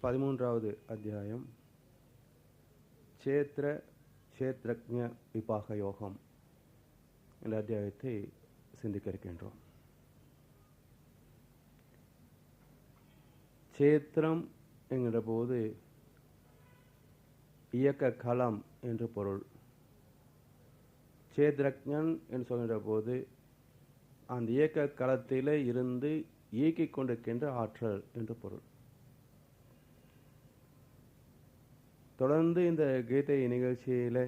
13வது அத்தியாயம் க்ஷேத்ரஜ்ஞ விபாக யோகம் என்ற அத்தியாயத்தை சிந்திக்க இருக்கின்றோம். க்ஷேத்திரம் என்கிற போது இயக்க களம் என்று பொருள். க்ஷேத்ரஜ்ஞன் என்று சொல்கின்ற போது அந்த இயக்க களத்திலே இருந்து இயக்கிக் கொண்டிருக்கின்ற ஆற்றல் என்று பொருள். தொடர்ந்து இந்த கீதை நிகழ்ச்சியில்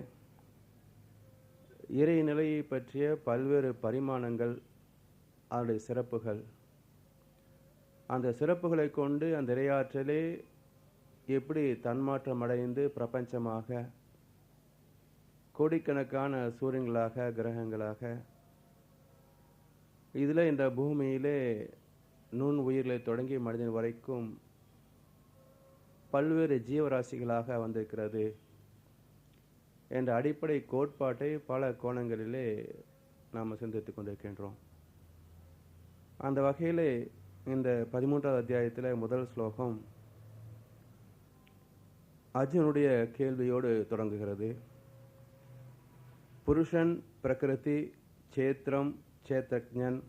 இறைநிலையை பற்றிய பல்வேறு பரிமாணங்கள், அதனுடைய சிறப்புகள், அந்த சிறப்புகளை கொண்டு அந்த இறையாற்றலே எப்படி தன்மாற்றம் அடைந்து பிரபஞ்சமாக கோடிக்கணக்கான சூரியன்களாக கிரகங்களாக இதில் இந்த பூமியிலே நுண் உயிர்களை தொடங்கி மனிதன் வரைக்கும் பல்வேறு ஜீவராசிகளாக வந்திருக்கிறது என்ற அடிப்படை கோட்பாட்டை பல கோணங்களிலே நாம் சிந்தித்துக் கொண்டிருக்கின்றோம். அந்த வகையிலே இந்த 13வது அத்தியாயத்தில் முதல் ஸ்லோகம் அர்ஜுனுடைய கேள்வியோடு தொடங்குகிறது. புருஷன், பிரகிருதி, க்ஷேத்திரம், க்ஷேத்ரஜ்ஞன்,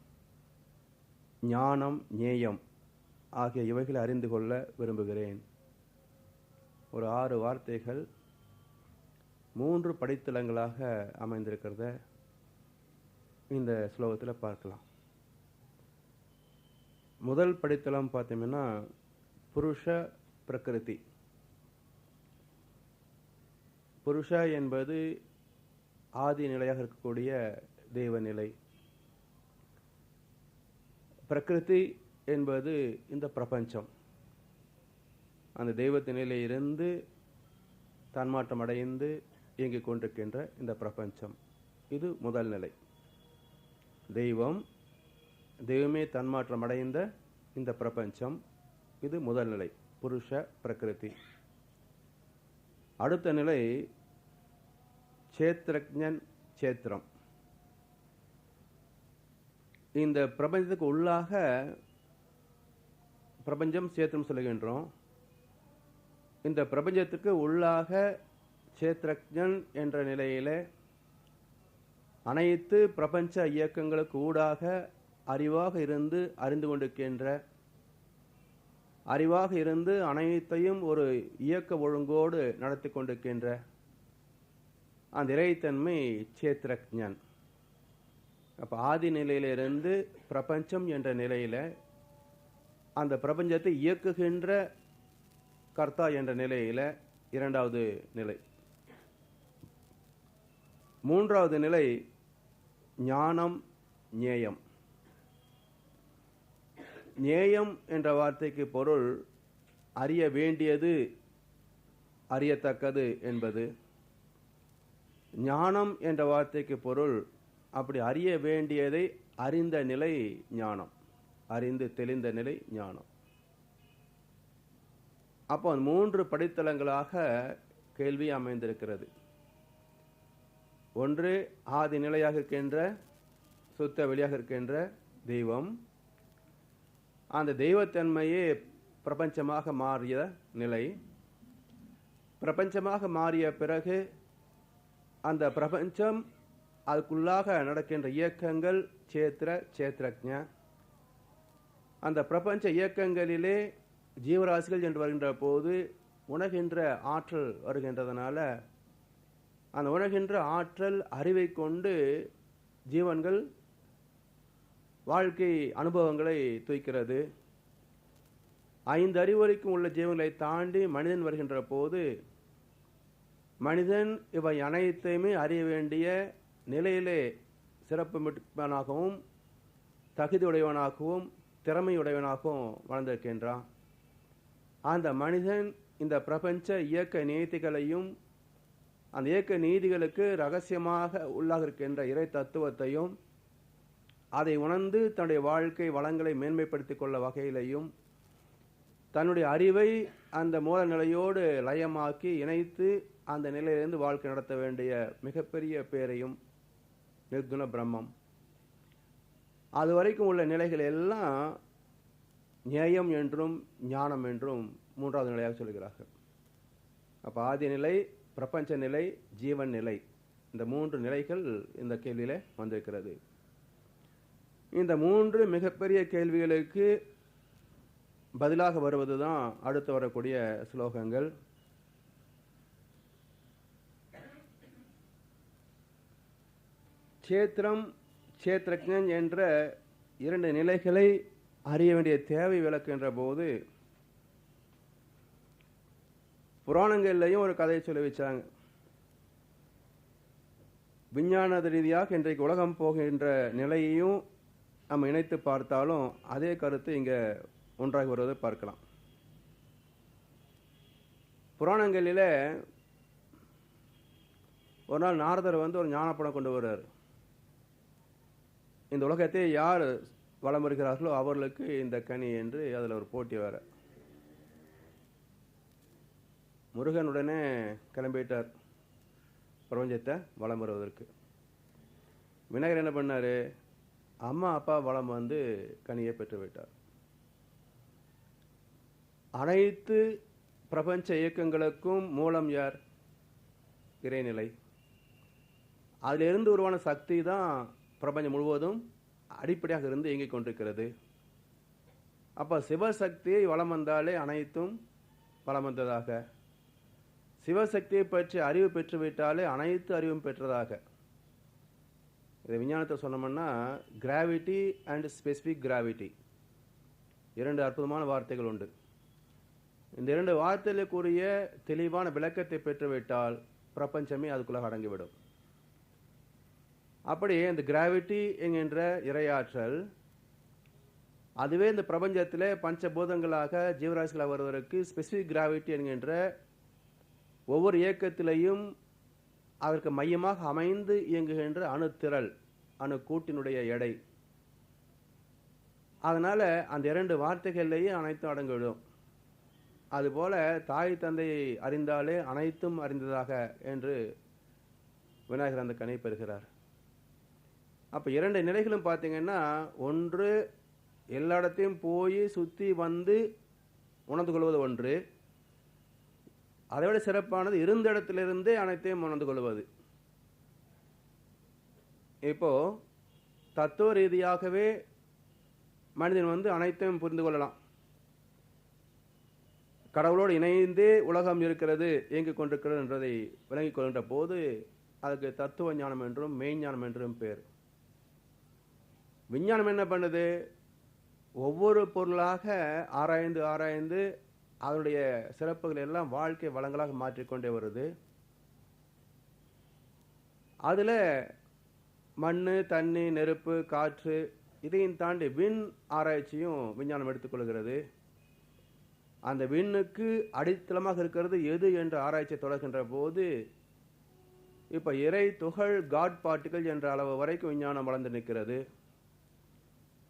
ஞானம், ஞேயம் ஆகிய இவைகளை அறிந்து கொள்ள விரும்புகிறேன். ஒரு 6 வார்த்தைகள் 3 படித்தளங்களாக அமைந்திருக்கிறத இந்த ஸ்லோகத்தில் பார்க்கலாம். முதல் படித்தளம் பார்த்தீங்கன்னா புருஷ பிரகிருதி. புருஷ என்பது ஆதி நிலையாக இருக்கக்கூடிய தெய்வ நிலை. பிரகிருதி என்பது இந்த பிரபஞ்சம், அந்த தெய்வத்தின் நிலையிலிருந்து தன்மாற்றம் அடைந்து இயங்கிக் கொண்டிருக்கின்ற இந்த பிரபஞ்சம். இது முதல் நிலை. தெய்வமே தன்மாற்றம் அடைந்த இந்த பிரபஞ்சம், இது முதல் நிலை, புருஷ பிரகிருதி. அடுத்த நிலை க்ஷேத்ரஜ்ஞன், க்ஷேத்திரம். இந்த பிரபஞ்சத்துக்கு உள்ளாக பிரபஞ்சம் க்ஷேத்திரம் சொல்லுகின்றோம். இந்த பிரபஞ்சத்துக்கு உள்ளாக க்ஷேத்ரஜ்ஞன் என்ற நிலையில அனைத்து பிரபஞ்ச இயக்கங்களுக்கு ஊடாக அறிவாக இருந்து அறிந்து கொண்டிருக்கின்ற, அறிவாக இருந்து அனைத்தையும் ஒரு இயக்க ஒழுங்கோடு நடத்தி கொண்டிருக்கின்ற அந்த இறைத்தன்மை க்ஷேத்ரஜ்ஞன். அப்போ ஆதி நிலையிலிருந்து பிரபஞ்சம் என்ற நிலையில அந்த பிரபஞ்சத்தை இயக்குகின்ற கர்த்தா என்ற நிலையில இரண்டாவது நிலை. மூன்றாவது நிலை ஞானம், ஞேயம். ஞேயம் என்ற வார்த்தைக்கு பொருள் அறிய வேண்டியது, அறியத்தக்கது என்பது. ஞானம் என்ற வார்த்தைக்கு பொருள் அப்படி அறிய வேண்டியதை அறிந்த நிலை ஞானம், அறிந்து தெளிந்த நிலை ஞானம். அப்போ 3 படித்தளங்களாக கேள்வி அமைந்திருக்கிறது. ஒன்று ஆதி நிலையாக இருக்கின்ற, சுத்த வெளியாக இருக்கின்ற தெய்வம், அந்த தெய்வத்தன்மையே பிரபஞ்சமாக மாறிய நிலை. பிரபஞ்சமாக மாறிய பிறகு அந்த பிரபஞ்சம் அதுக்குள்ளாக நடக்கின்ற இயக்கங்கள் க்ஷேத்ரஜ்ஞ. அந்த பிரபஞ்ச இயக்கங்களிலே ஜீவராசிகள் என்று வருகின்ற போது உணர்கின்ற ஆற்றல் வருகின்றதுனால அந்த உணர்கின்ற ஆற்றல் அறிவை கொண்டு ஜீவன்கள் வாழ்க்கை அனுபவங்களை தூய்க்கிறது. 5 அறிவு வரைக்கும் உள்ள ஜீவன்களை தாண்டி மனிதன் வருகின்ற போது மனிதன் இவை அனைத்தையுமே அறிய வேண்டிய நிலையிலே சிறப்பு மிக்கவனாகவும் தகுதியுடையவனாகவும் திறமையுடையவனாகவும் வளர்ந்திருக்கின்றான். அந்த மனிதன் இந்த பிரபஞ்ச இயக்க நீதிகளையும் அந்த இயக்க நீதிகளுக்கு ரகசியமாக உள்ளாக இருக்கின்ற இறை தத்துவத்தையும் அதை உணர்ந்து தன்னுடைய வாழ்க்கை வளங்களை மேன்மைப்படுத்திக் கொள்ள வகையிலையும் தன்னுடைய அறிவை அந்த மூல நிலையோடு லயமாக்கி இணைத்து அந்த நிலையிலிருந்து வாழ்க்கை நடத்த வேண்டிய மிகப்பெரிய பேரையும் நிர்குண பிரம்மம். அது வரைக்கும் உள்ள நிலைகள் எல்லாம் நியாயம் என்றும் ஞானம் என்றும் மூன்றாவது நிலையாக சொல்கிறார்கள். அப்போ ஆதி நிலை, பிரபஞ்ச நிலை, ஜீவன் நிலை, இந்த மூன்று நிலைகள் இந்த கேள்வியில வந்திருக்கிறது. இந்த மூன்று மிகப்பெரிய கேள்விகளுக்கு பதிலாக வருவதுதான் அடுத்து வரக்கூடிய ஸ்லோகங்கள். சேத்திரம், சேத்திரஜன் என்ற இரண்டு நிலைகளை அறிய வேண்டிய தேவை விளக்குகின்ற போது புராணங்கள்லையும் ஒரு கதையை சொல்லி வச்சாங்க. விஞ்ஞான ரீதியாக இன்றைக்கு உலகம் போகின்ற நிலையையும் நம்ம இணைத்து பார்த்தாலும் அதே கருத்து இங்க ஒன்றாக வருவதை பார்க்கலாம். புராணங்களில ஒரு நாள் நாரதர் ஒரு ஞானப்படம் கொண்டு வருவார். இந்த உலகத்தை யார் வலம் வருகிறார்களோ அவர்களுக்கு இந்த கனி என்று அதில் ஒரு போட்டி வர. முருகனுடனே கிளம்பிட்டார் பிரபஞ்சத்தை வலம் வருவதற்கு. விநாயகர் என்ன பண்ணாரு? அம்மா அப்பா வலம் கனியை பெற்று விட்டார். அனைத்து பிரபஞ்ச இயக்கங்களுக்கும் மூலம் யார்? இறைநிலை. அதிலிருந்து உருவான சக்தி தான் பிரபஞ்சம் முழுவதும் அடிப்படையாக இருந்து இயங்கிக் கொண்டிருக்கிறது. அப்ப சிவசக்தியை வலம் வந்தாலே அனைத்தும் வலம் வந்ததாக, சிவசக்தியை பற்றி அறிவு பெற்றுவிட்டாலே அனைத்து அறிவும் பெற்றதாக. இதை விஞ்ஞானத்தை சொன்னோம்னா கிராவிட்டி அண்ட் ஸ்பெசிபிக் கிராவிட்டி, இரண்டு அற்புதமான வார்த்தைகள் உண்டு. இந்த இரண்டு வார்த்தைகளுக்குரிய தெளிவான விளக்கத்தை பெற்றுவிட்டால் பிரபஞ்சமே அதுக்குள்ளாக அடங்கிவிடும். அப்படி இந்த கிராவிட்டி என்கின்ற இறையாற்றல் அதுவே இந்த பிரபஞ்சத்தில் பஞ்சபூதங்களாக ஜீவராசிகளாக வருவதற்கு ஸ்பெசிபிக் கிராவிட்டி என்கின்ற ஒவ்வொரு இயக்கத்திலையும் அதற்கு மையமாக அமைந்து இயங்குகின்ற அணுத்திரள், அணு கூட்டினுடைய எடை. அதனால அந்த இரண்டு வார்த்தைகள்லேயே அனைத்தும் அடங்கிவிடும். அதுபோல தாய் தந்தையை அறிந்தாலே அனைத்தும் அறிந்ததாக என்று விநாயகர் அந்த கனை பெறுகிறார். அப்ப இரண்டு நிலைகளும் பார்த்தீங்கன்னா, ஒன்று எல்லா இடத்தையும் போய் சுத்தி உணர்ந்து கொள்வது ஒன்று, அதைவிட சிறப்பானது இருந்த இடத்திலிருந்தே அனைத்தையும் உணர்ந்து கொள்வது. இப்போ தத்துவ ரீதியாகவே மனிதன் அனைத்தையும் புரிந்து கொள்ளலாம். கடவுளோடு இணைந்தே உலகம் இருக்கிறது, இயங்கிக் கொண்டிருக்கிறது என்றதை விளங்கிக் கொள்கின்ற போது அதுக்கு தத்துவ ஞானம் என்றும் மெய்ஞானம் என்றும் பேர். விஞ்ஞானம் என்ன பண்ணுது? ஒவ்வொரு பொருளாக ஆராய்ந்து ஆராய்ந்து அதனுடைய சிறப்புகள் எல்லாம் வாழ்க்கை வளங்களாக மாற்றிக்கொண்டே வருது. அதுல மண், தண்ணி, நெருப்பு, காற்று, இதையும் தாண்டி விண் ஆராய்ச்சியும் விஞ்ஞானம் எடுத்துக்கொள்கிறது. அந்த விண்ணுக்கு அடித்தளமாக இருக்கிறது எது என்ற ஆராய்ச்சி தொடர்கின்ற போது இப்ப இறை துகள், காட் பார்ட்டிகல் என்ற அளவு வரைக்கும் விஞ்ஞானம் வளர்ந்து நிற்கிறது.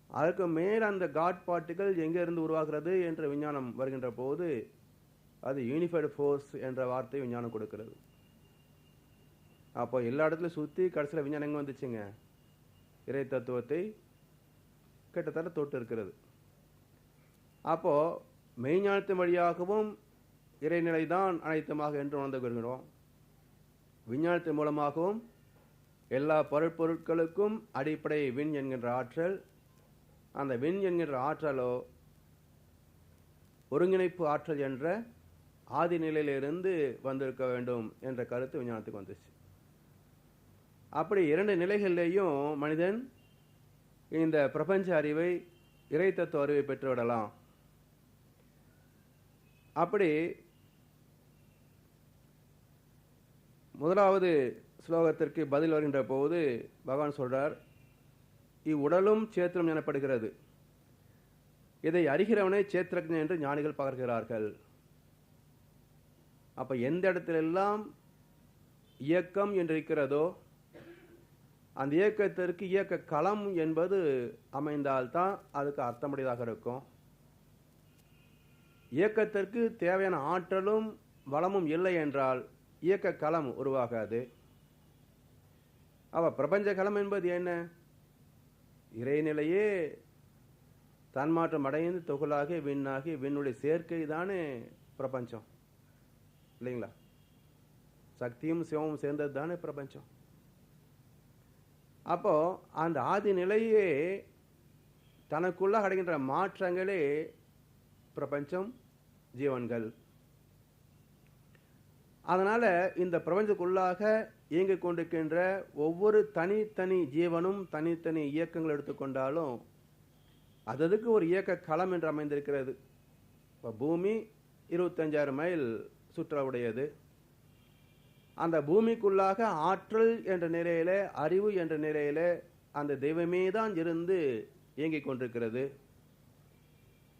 அதற்கு மேல் அந்த காட் பார்ட்டிகல் எங்கிருந்து உருவாகிறது என்ற விஞ்ஞானம் வருகின்ற போது அது யூனிஃபைடு ஃபோர்ஸ் என்ற வார்த்தை விஞ்ஞானம் கொடுக்கிறது. அப்போ எல்லா இடத்துலையும் சுற்றி கடைசியில் விஞ்ஞானம் எங்கே வந்துச்சுங்க? இறை தத்துவத்தை கிட்டத்தட்ட தொட்டு இருக்கிறது. அப்போ மெய்ஞானத்தின் வழியாகவும் இறைநிலை தான் அனைத்துமாக என்று உணர்ந்து கொள்கிறோம். விஞ்ஞானத்தின் மூலமாகவும் எல்லா பொருட்களுக்கும் அடிப்படை விண் என்கின்ற ஆற்றல், அந்த விண் என்கின்ற ஆற்றலோ ஒருங்கிணைப்பு ஆற்றல் என்ற ஆதி நிலையிலிருந்து வந்திருக்க வேண்டும் என்ற கருத்து விஞ்ஞானத்துக்கு வந்துச்சு. அப்படி இரண்டு நிலைகளிலேயும் மனிதன் இந்த பிரபஞ்ச அறிவை, இறை தத்துவ அறிவை பெற்றுவிடலாம். அப்படி முதலாவது ஸ்லோகத்திற்கு பதில் வருகின்ற போது பகவான் சொல்றார், இவ்வுடலும் சேத்திரம் எனப்படுகிறது, இதை அறிகிறவனை சேத்திரஜன் என்று ஞானிகள் பகர்கிறார்கள். அப்ப எந்த இடத்திலெல்லாம் இயக்கம் என்று இருக்கிறதோ அந்த இயக்கத்திற்கு இயக்க களம் என்பது அமைந்தால்தான் அதுக்கு அர்த்தமுடையதாக இருக்கும். இயக்கத்திற்கு தேவையான ஆற்றலும் வளமும் இல்லை என்றால் இயக்க களம் உருவாகாது. பிரபஞ்ச களம் என்பது என்ன? இறைநிலையே தன்மாற்றம் அடைந்து தொகுலாகி விண்ணாகி விண்ணுடைய சேர்க்கை தானே பிரபஞ்சம் இல்லைங்களா? சக்தியும் சிவமும் சேர்ந்தது தானே பிரபஞ்சம். அப்போ அந்த ஆதி நிலையே தனக்குள்ள அடைகின்ற மாற்றங்களே பிரபஞ்சம், ஜீவன்கள். அதனால இந்த பிரபஞ்சத்துக்குள்ளாக இயங்கிக் கொண்டிருக்கின்ற ஒவ்வொரு தனித்தனி ஜீவனும் தனித்தனி இயக்கங்கள் எடுத்துக்கொண்டாலும் அதற்கு ஒரு இயக்க களம் என்று அமைந்திருக்கிறது. இப்போ பூமி 25,000 மைல் சுற்றவுடையது. அந்த பூமிக்குள்ளாக ஆற்றல் என்ற நிலையில, அறிவு என்ற நிலையில அந்த தெய்வமே தான் இருந்து இயங்கிக் கொண்டிருக்கிறது.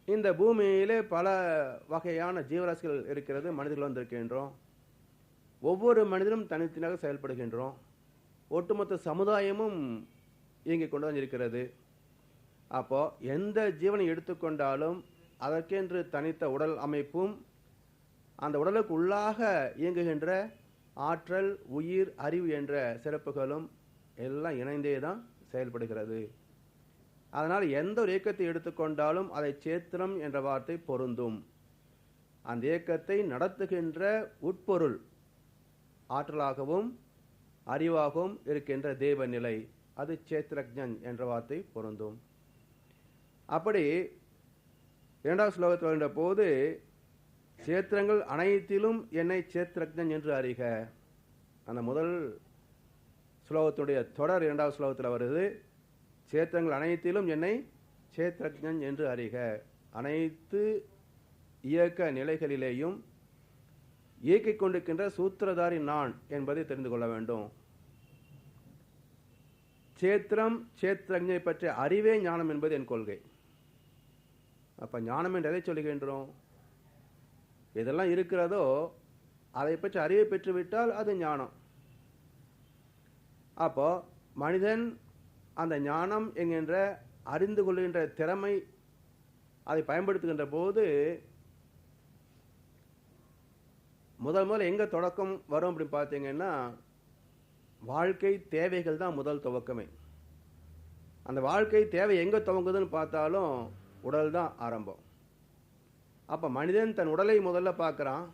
இந்த பூமியிலே பல வகையான ஜீவராசிகள் இருக்கிறது. மனிதர்கள் வந்திருக்கின்றோம். ஒவ்வொரு மனிதனும் தனித்தனியாக செயல்படுகின்றோம். ஒட்டுமொத்த சமுதாயமும் இயங்கிக் கொண்டு தான் இருக்கிறது. அப்போ எந்த ஜீவனை எடுத்துக்கொண்டாலும் அதற்கென்று தனித்த உடல் அமைப்பும் அந்த உடலுக்கு உள்ளாக இயங்குகின்ற ஆற்றல், உயிர், அறிவு என்ற சிறப்புகளும் எல்லாம் இணைந்தே தான் செயல்படுகிறது. அதனால் எந்த ஒரு இயக்கத்தை எடுத்துக்கொண்டாலும் அதை சேத்திரம் என்ற வார்த்தை பொருந்தும். அந்த இயக்கத்தை நடத்துகின்ற உட்பொருள் ஆற்றலாகவும் அறிவாகவும் இருக்கின்ற தெய்வ நிலை, அது சேத்திரஜன் என்ற வார்த்தை பொருந்தும். அப்படி 2வது ஸ்லோகத்தில் வருகின்ற போது சேத்திரங்கள் அனைத்திலும் என்னை சேத்திரஜன் என்று அறிக. அந்த முதல் ஸ்லோகத்துடைய தொடர் 2வது ஸ்லோகத்தில் வருது. சேத்திரங்கள் அனைத்திலும் என்னை சேத்திரஜன் என்று அறிக. அனைத்து இயக்க நிலைகளிலேயும் இயக்கிக் கொண்டிருக்கின்ற சூத்திரதாரி நான் என்பதை தெரிந்து கொள்ள வேண்டும். சேத்திரம், சேத்திரஜனை பற்றிய அறிவே ஞானம் என்பது என் கொள்கை. அப்ப ஞானம் என்று எதை சொல்லுகின்றோம்? எதெல்லாம் இருக்கிறதோ அதை பற்றி அறிவை பெற்றுவிட்டால் அது ஞானம். அப்போ மனிதன் அந்த ஞானம் என்கின்ற அறிந்து கொள்கின்ற திறமை அதை பயன்படுத்துகின்ற போது முதல் எங்க தொடக்கம் வரும் அப்படின்னு பார்த்தீங்கன்னா, வாழ்க்கை தேவைகள் தான் முதல் துவக்கமே. அந்த வாழ்க்கை தேவை எங்க துவங்குதுன்னு பார்த்தாலும் உடல் தான் ஆரம்பம். அப்ப மனிதன் தன் உடலை முதல்ல பார்க்கிறான்.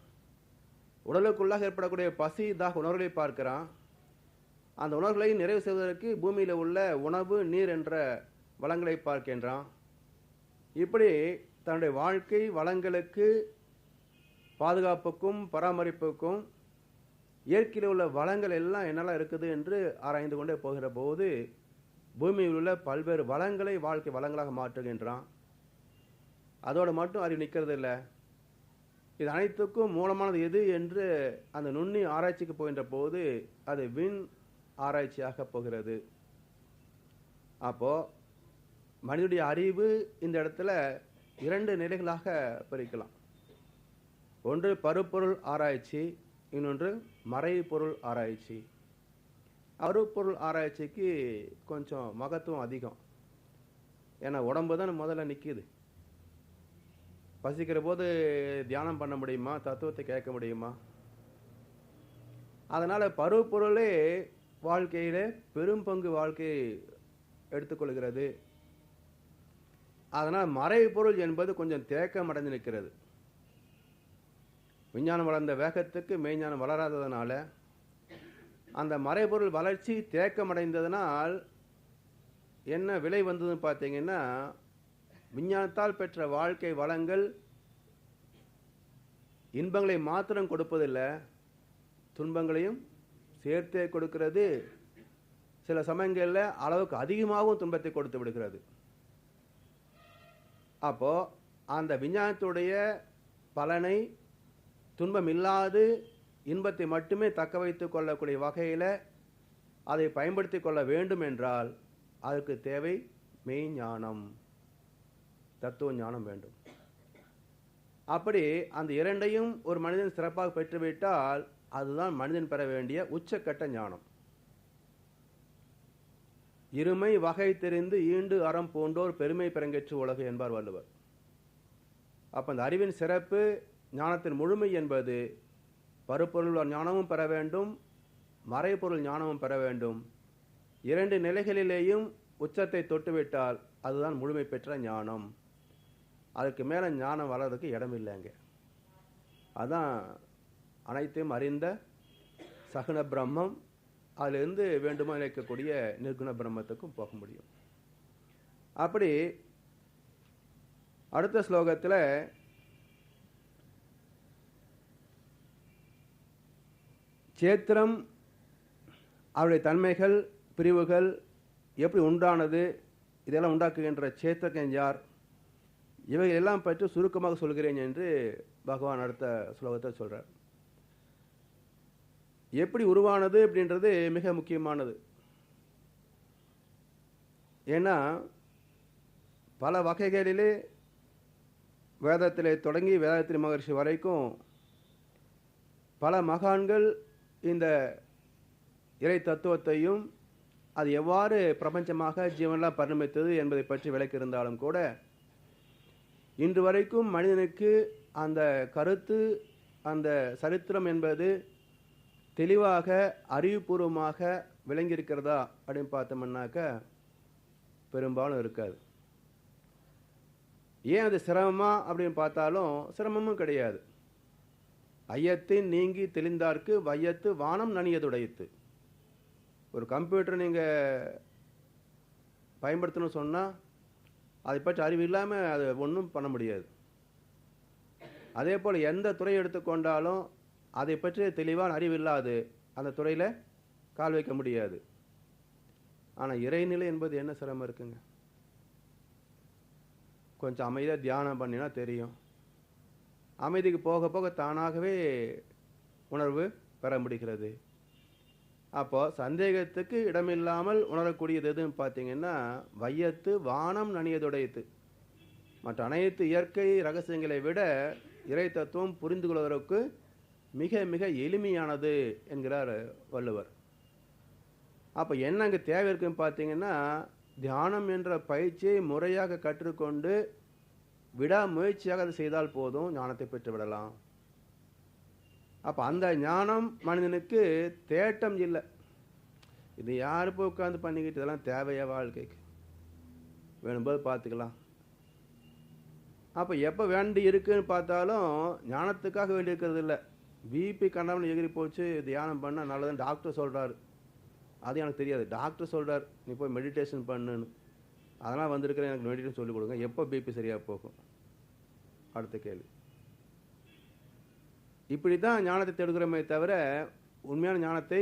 உடலுக்குள்ளாக ஏற்படக்கூடிய பசி, தாக உணர்வுகளை பார்க்கிறான். அந்த உணர்வுகளை நிறைவு செய்வதற்கு பூமியில் உள்ள உணவு, நீர் என்ற வளங்களை பார்க்கின்றான். இப்படி தன்னுடைய வாழ்க்கை வளங்களுக்கு பாதுகாப்புக்கும் பராமரிப்புக்கும் இயற்கையில் உள்ள வளங்கள் எல்லாம் என்னெல்லாம் இருக்குது என்று ஆராய்ந்து கொண்டே போகிற போது பூமியில் உள்ள பல்வேறு வளங்களை வாழ்க்கை வளங்களாக மாற்றுகின்றான். அதோடு மட்டும் அறிவு நிற்கிறது இல்லை. இது அனைத்துக்கும் மூலமானது எது என்று அந்த நுண்ணி ஆராய்ச்சிக்கு போகின்ற போது அது விண் ஆராய்ச்சியாக போகிறது. அப்போ மனிதனுடைய அறிவு இந்த இடத்துல 2 நிலைகளாக பிரிக்கலாம். ஒன்று பருப்பொருள் ஆராய்ச்சி, இன்னொன்று மறைபொருள் ஆராய்ச்சி. பருப்பொருள் ஆராய்ச்சிக்கு கொஞ்சம் மகத்துவம் அதிகம். ஏன்னா உடம்பு தான் முதல்ல நிற்கிது. பசிக்கிற போது தியானம் பண்ண முடியுமா? தத்துவத்தை கேட்க முடியுமா? அதனால பருப்பொருளே வாழ்க்கையில பெரும் பங்கு வாழ்க்கையை எடுத்துக்கொள்கிறது. அதனால் மறைபொருள் என்பது கொஞ்சம் தேக்கம் அடைந்து நிற்கிறது. விஞ்ஞானம் வளர்ந்த வேகத்துக்கு மெய்ஞானம் வளராததுனால அந்த மறைபொருள் வளர்ச்சி தேக்கமடைந்ததனால் என்ன விலை வந்ததுன்னு பார்த்தீங்கன்னா, விஞ்ஞானத்தால் பெற்ற வாழ்க்கை வளங்கள் இன்பங்களை மாத்திரம் கொடுப்பதில்லை, துன்பங்களையும் சேர்த்தே கொடுக்கிறது. சில சமயங்களில் அளவுக்கு அதிகமாகவும் துன்பத்தை கொடுத்து விடுகிறது. அப்போ அந்த விஞ்ஞானத்துடைய பலனை துன்பம் இல்லாது இன்பத்தை மட்டுமே தக்க வைத்துக் கொள்ளக்கூடிய வகையில் அதை பயன்படுத்தி கொள்ள வேண்டும் என்றால் அதற்கு தேவை மெய்ஞானம், தத்துவ ஞானம் வேண்டும். அப்படி அந்த 2ஐயும் ஒரு மனிதன் சிறப்பாக பெற்றுவிட்டால் அதுதான் மனிதன் பெற வேண்டிய உச்சக்கட்ட ஞானம். இருமை வகை தெரிந்து ஈண்டு அறம் போன்றோர் பெருமை பெறங்கெற்று உலகு என்பார் வள்ளுவர். அப்ப அந்த அறிவின் சிறப்பு, ஞானத்தின் முழுமை என்பது பருப்பொருள் ஞானமும் பெற வேண்டும், மறைபொருள் ஞானமும் பெற வேண்டும். 2 நிலைகளிலேயும் உச்சத்தை தொட்டுவிட்டால் அதுதான் முழுமை பெற்ற ஞானம். அதுக்கு மேலே ஞானம் வளர்றதுக்கு இடம் இல்லைங்க. அதான் அனைத்தையும் அறிந்த சகுண பிரம்மம். அதிலிருந்து வேண்டுமா நினைக்கக்கூடிய நிர்குண பிரம்மத்துக்கும் போக முடியும். அப்படி அடுத்த ஸ்லோகத்தில் சேத்திரம், அவருடைய தன்மைகள், பிரிவுகள் எப்படி உண்டானது, இதெல்லாம் உண்டாக்குகின்ற சேத்திரன் யார், இவைகள் எல்லாம் பற்றி சுருக்கமாக சொல்கிறேன் என்று பகவான் அடுத்த ஸ்லோகத்தை சொல்கிறார். எப்படி உருவானது அப்படின்றது மிக முக்கியமானது. ஏன்னா பல வகைகளிலே வேதத்திலே தொடங்கி வேதாத்திரி மகர்ஷி வரைக்கும் பல மகான்கள் இந்த இறை தத்துவத்தையும் அது எவ்வாறு பிரபஞ்சமாக ஜீவனெல்லாம் பரிணமித்தது என்பதை பற்றி விளக்கியிருந்தாலும் கூட இன்று வரைக்கும் மனிதனுக்கு அந்த கருத்து, அந்த சரித்திரம் என்பது தெளிவாக அறிவுபூர்வமாக விளங்கியிருக்கிறதா அப்படின்னு பார்த்தோம்னாக்க பெரும்பாலும் இருக்காது. ஏன் அது சிரமமா அப்படின்னு பார்த்தாலும் சிரமமும் கிடையாது. ஐயத்தின் நீங்கி தெளிந்தார்க்கு வையத்து வானம் நனியதுடைத்து. ஒரு கம்ப்யூட்டர் நீங்கள் பயன்படுத்தணும்னு சொன்னால் அதை பற்றி அறிவு இல்லாமல் அது ஒன்றும் பண்ண முடியாது. அதே போல் எந்த துறையை எடுத்துக்கொண்டாலும் அதை பற்றி தெளிவான அறிவு இல்லாது அந்த துறையில் கால் வைக்க முடியாது. ஆனால் இறைநிலை என்பது என்ன சிரமம் இருக்குங்க? கொஞ்சம் அமைதியாக தியானம் பண்ணினா தெரியும். அமைதிக்கு போக போக தானாகவே உணர்வு பெற முடிகிறது. அப்போது சந்தேகத்துக்கு இடமில்லாமல் உணரக்கூடியது எதுன்னு பார்த்தீங்கன்னா வையத்து வானம் நனியதுடைத்து. மற்ற அனைத்து இயற்கை ரகசியங்களை விட இறை தத்துவம் புரிந்து கொள்வதற்கு மிக மிக எளிமையானது என்கிறார் வள்ளுவர். அப்போ என்ன அங்கே தேவை இருக்குன்னு பார்த்தீங்கன்னா தியானம் என்ற பயிற்சியை முறையாக கற்றுக்கொண்டு விடாமுயற்சியாக அதை செய்தால் போதும், ஞானத்தை பெற்று விடலாம். அப்போ அந்த ஞானம் மனிதனுக்கு தேட்டம் இல்லை. இது யார் போய் உட்காந்து பண்ணிக்கிட்டு இதெல்லாம் தேவையா வாழ்க்கைக்கு? வேணும்போது பார்த்துக்கலாம். அப்போ எப்போ வேண்டி இருக்குன்னு பார்த்தாலும் ஞானத்துக்காக வேண்டி இருக்கிறது இல்லை. பிபி கண்டாமல் எகிரி போச்சு, தியானம் பண்ணால் நல்லதுன்னு டாக்டர் சொல்கிறாரு. அது எனக்கு தெரியாது. டாக்டர் சொல்கிறார் நீ போய் மெடிடேஷன் பண்ணுன்னு. அதெல்லாம் வந்திருக்கிறேன், எனக்கு மெடிடேஷன் சொல்லிக் கொடுங்க. எப்போ பிபி சரியாக போகும்? அடுத்த கேள்வி. இப்படி தான் ஞானத்தை தேடுகிறோமே தவிர உண்மையான ஞானத்தை,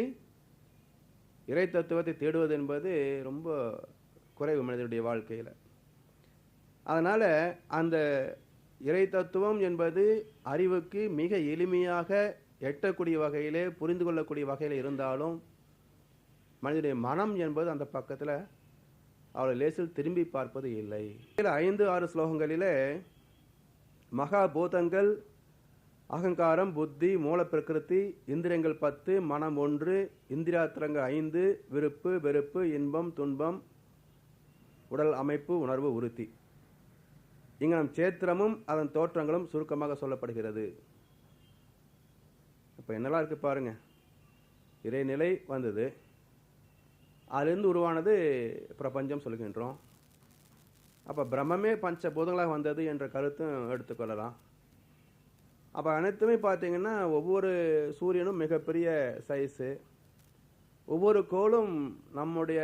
இறை தத்துவத்தை தேடுவது என்பது ரொம்ப குறைவு மனிதனுடைய வாழ்க்கையில். அதனால் அந்த இறை தத்துவம் என்பது அறிவுக்கு மிக எளிமையாக எட்டக்கூடிய வகையிலே, புரிந்து கொள்ளக்கூடிய வகையில் இருந்தாலும் மனிதனுடைய மனம் என்பது அந்த பக்கத்தில் அவளை லேசில் திரும்பி பார்ப்பது இல்லை. 5-6 ஸ்லோகங்களிலே மகாபூதங்கள், அகங்காரம், புத்தி, மூல பிரகிருதி, இந்திரியங்கள் 10, மனம் 1, இந்திரியாத்திரங்கள் 5, விருப்பு, வெறுப்பு, இன்பம், துன்பம், உடல் அமைப்பு, உணர்வு, உறுத்தி, இங்கே நம் சேத்திரமும் அதன் தோற்றங்களும் சுருக்கமாக சொல்லப்படுகிறது. இப்போ என்னெல்லாம் இருக்குது பாருங்கள். இறைநிலை வந்தது, அதிலிருந்து உருவானது பிரபஞ்சம் சொல்கின்றோம். அப்போ பிரம்மமே பஞ்சபூதங்களாக வந்தது என்ற கருத்தும் எடுத்துக்கொள்ளலாம். அப்போ அனைத்துமே பார்த்தீங்கன்னா ஒவ்வொரு சூரியனும் மிகப்பெரிய சைஸு, ஒவ்வொரு கோளும் நம்முடைய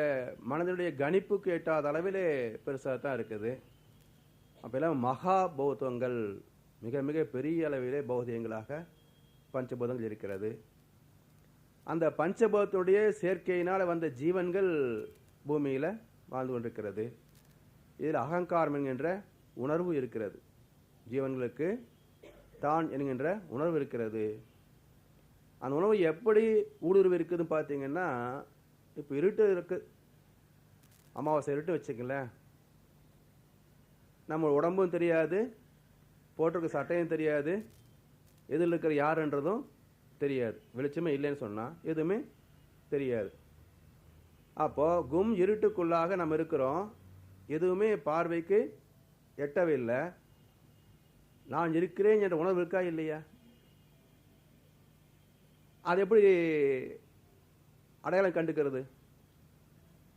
மனதினுடைய கணிப்புக்கு எட்டாத அளவிலே பெருசாக தான் இருக்குது. அப்போல்லாம் மகா பௌத்தங்கள், மிக மிக பெரிய அளவிலே பௌத்தியங்களாக பஞ்சபூதங்கள் இருக்கிறது. அந்த பஞ்சபூதத்துடைய சேர்க்கையினால் வந்த ஜீவன்கள் பூமியில் வாழ்ந்து கொண்டிருக்கிறது. இதில் அகங்காரம் என்கின்ற உணர்வு இருக்கிறது. ஜீவன்களுக்கு தான் என்கின்ற உணர்வு இருக்கிறது. அந்த உணர்வு எப்படி ஊடுருவி இருக்குதுன்னு பார்த்தீங்கன்னா, இப்போ இருட்டு இருக்குது, அமாவாசை இருட்டு வச்சுக்கங்களேன். நம்ம உடம்பும் தெரியாது, போட்டிருக்க சட்டையும் தெரியாது, எதில் இருக்கிற யாருன்றதும் தெரியாது. வெளிச்சமே இல்லைன்னு சொன்னால் எதுவுமே தெரியாது. அப்போது கும் இருட்டுக்குள்ளாக நம்ம இருக்கிறோம், எதுவுமே பார்வைக்கு எட்டவில்லை. நான் இருக்கிறேன் என்ற உணர்வு இருக்கா இல்லையா? அது எப்படி அடையாளம் கண்டுக்கிறது?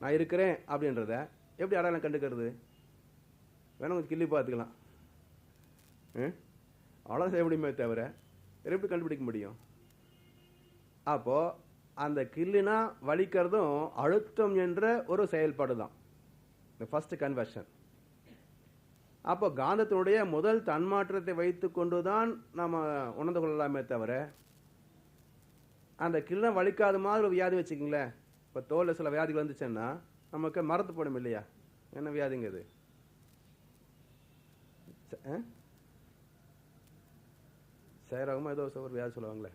நான் இருக்கிறேன் அப்படின்றத எப்படி அடையாளம் கண்டுக்கிறது? வேணும் கொஞ்சம் கிள்ளி பார்த்துக்கலாம். அவ்வளோதான் செய்ய முடியுமே தவிர எப்படி கண்டுபிடிக்க முடியும்? அப்போ அந்த கில்லுனா வலிக்கிறதும் அழுத்தம் என்ற ஒரு செயல்பாடு தான், இந்த ஃபர்ஸ்ட் கன்வர்ஷன். அப்போ காந்தத்தினுடைய முதல் தன்மாற்றத்தை வைத்து கொண்டுதான் நம்ம உணர்ந்து கொள்ளலாமே தவிர, அந்த கில்லை வலிக்காத மாதிரி ஒரு வியாதி வச்சுக்கிங்களேன். இப்போ தோலில் சில வியாதிகள் வந்துச்சுன்னா நமக்கு மறந்து போடும் இல்லையா? என்ன வியாதிங்க இது? சேரகமாக ஏதோ ஒரு வியாதி சொல்லுவாங்களே,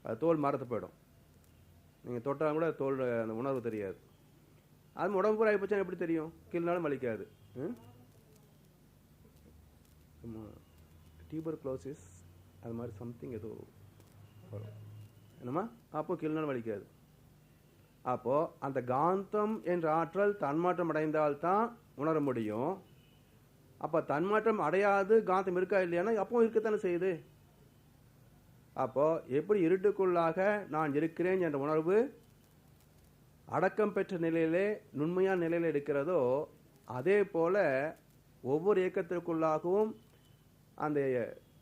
அது தோல் மறந்து போயிடும். நீங்கள் தொட்டாலும் கூட தோல் அந்த உணர்வு தெரியாது. அது உடம்பு பூரா ஆகிப்போச்சா எப்படி தெரியும்? கீழ்னாலும் வலிக்காது. டியூபர்குலோசிஸ் அது மாதிரி சம்திங் ஏதோ வரும் என்னம்மா, அப்போ கீழ்னாலும் வலிக்காது. அப்போ அந்த காந்தம் என்ற ஆற்றல் தன்மாற்றம் அடைந்தால்தான் உணர முடியும். அப்போ தன்மாற்றம் அடையாது காந்தம் இருக்கா இல்லையானா அப்போ இருக்கத்தானே செய்யுது. அப்போ எப்படி இருட்டுக்குள்ளாக நான் இருக்கிறேன் என்ற உணர்வு அடக்கம் பெற்ற நிலையிலே நுண்மையான நிலையில் இருக்கிறதோ, அதே போல ஒவ்வொரு இயக்கத்திற்குள்ளாகவும் அந்த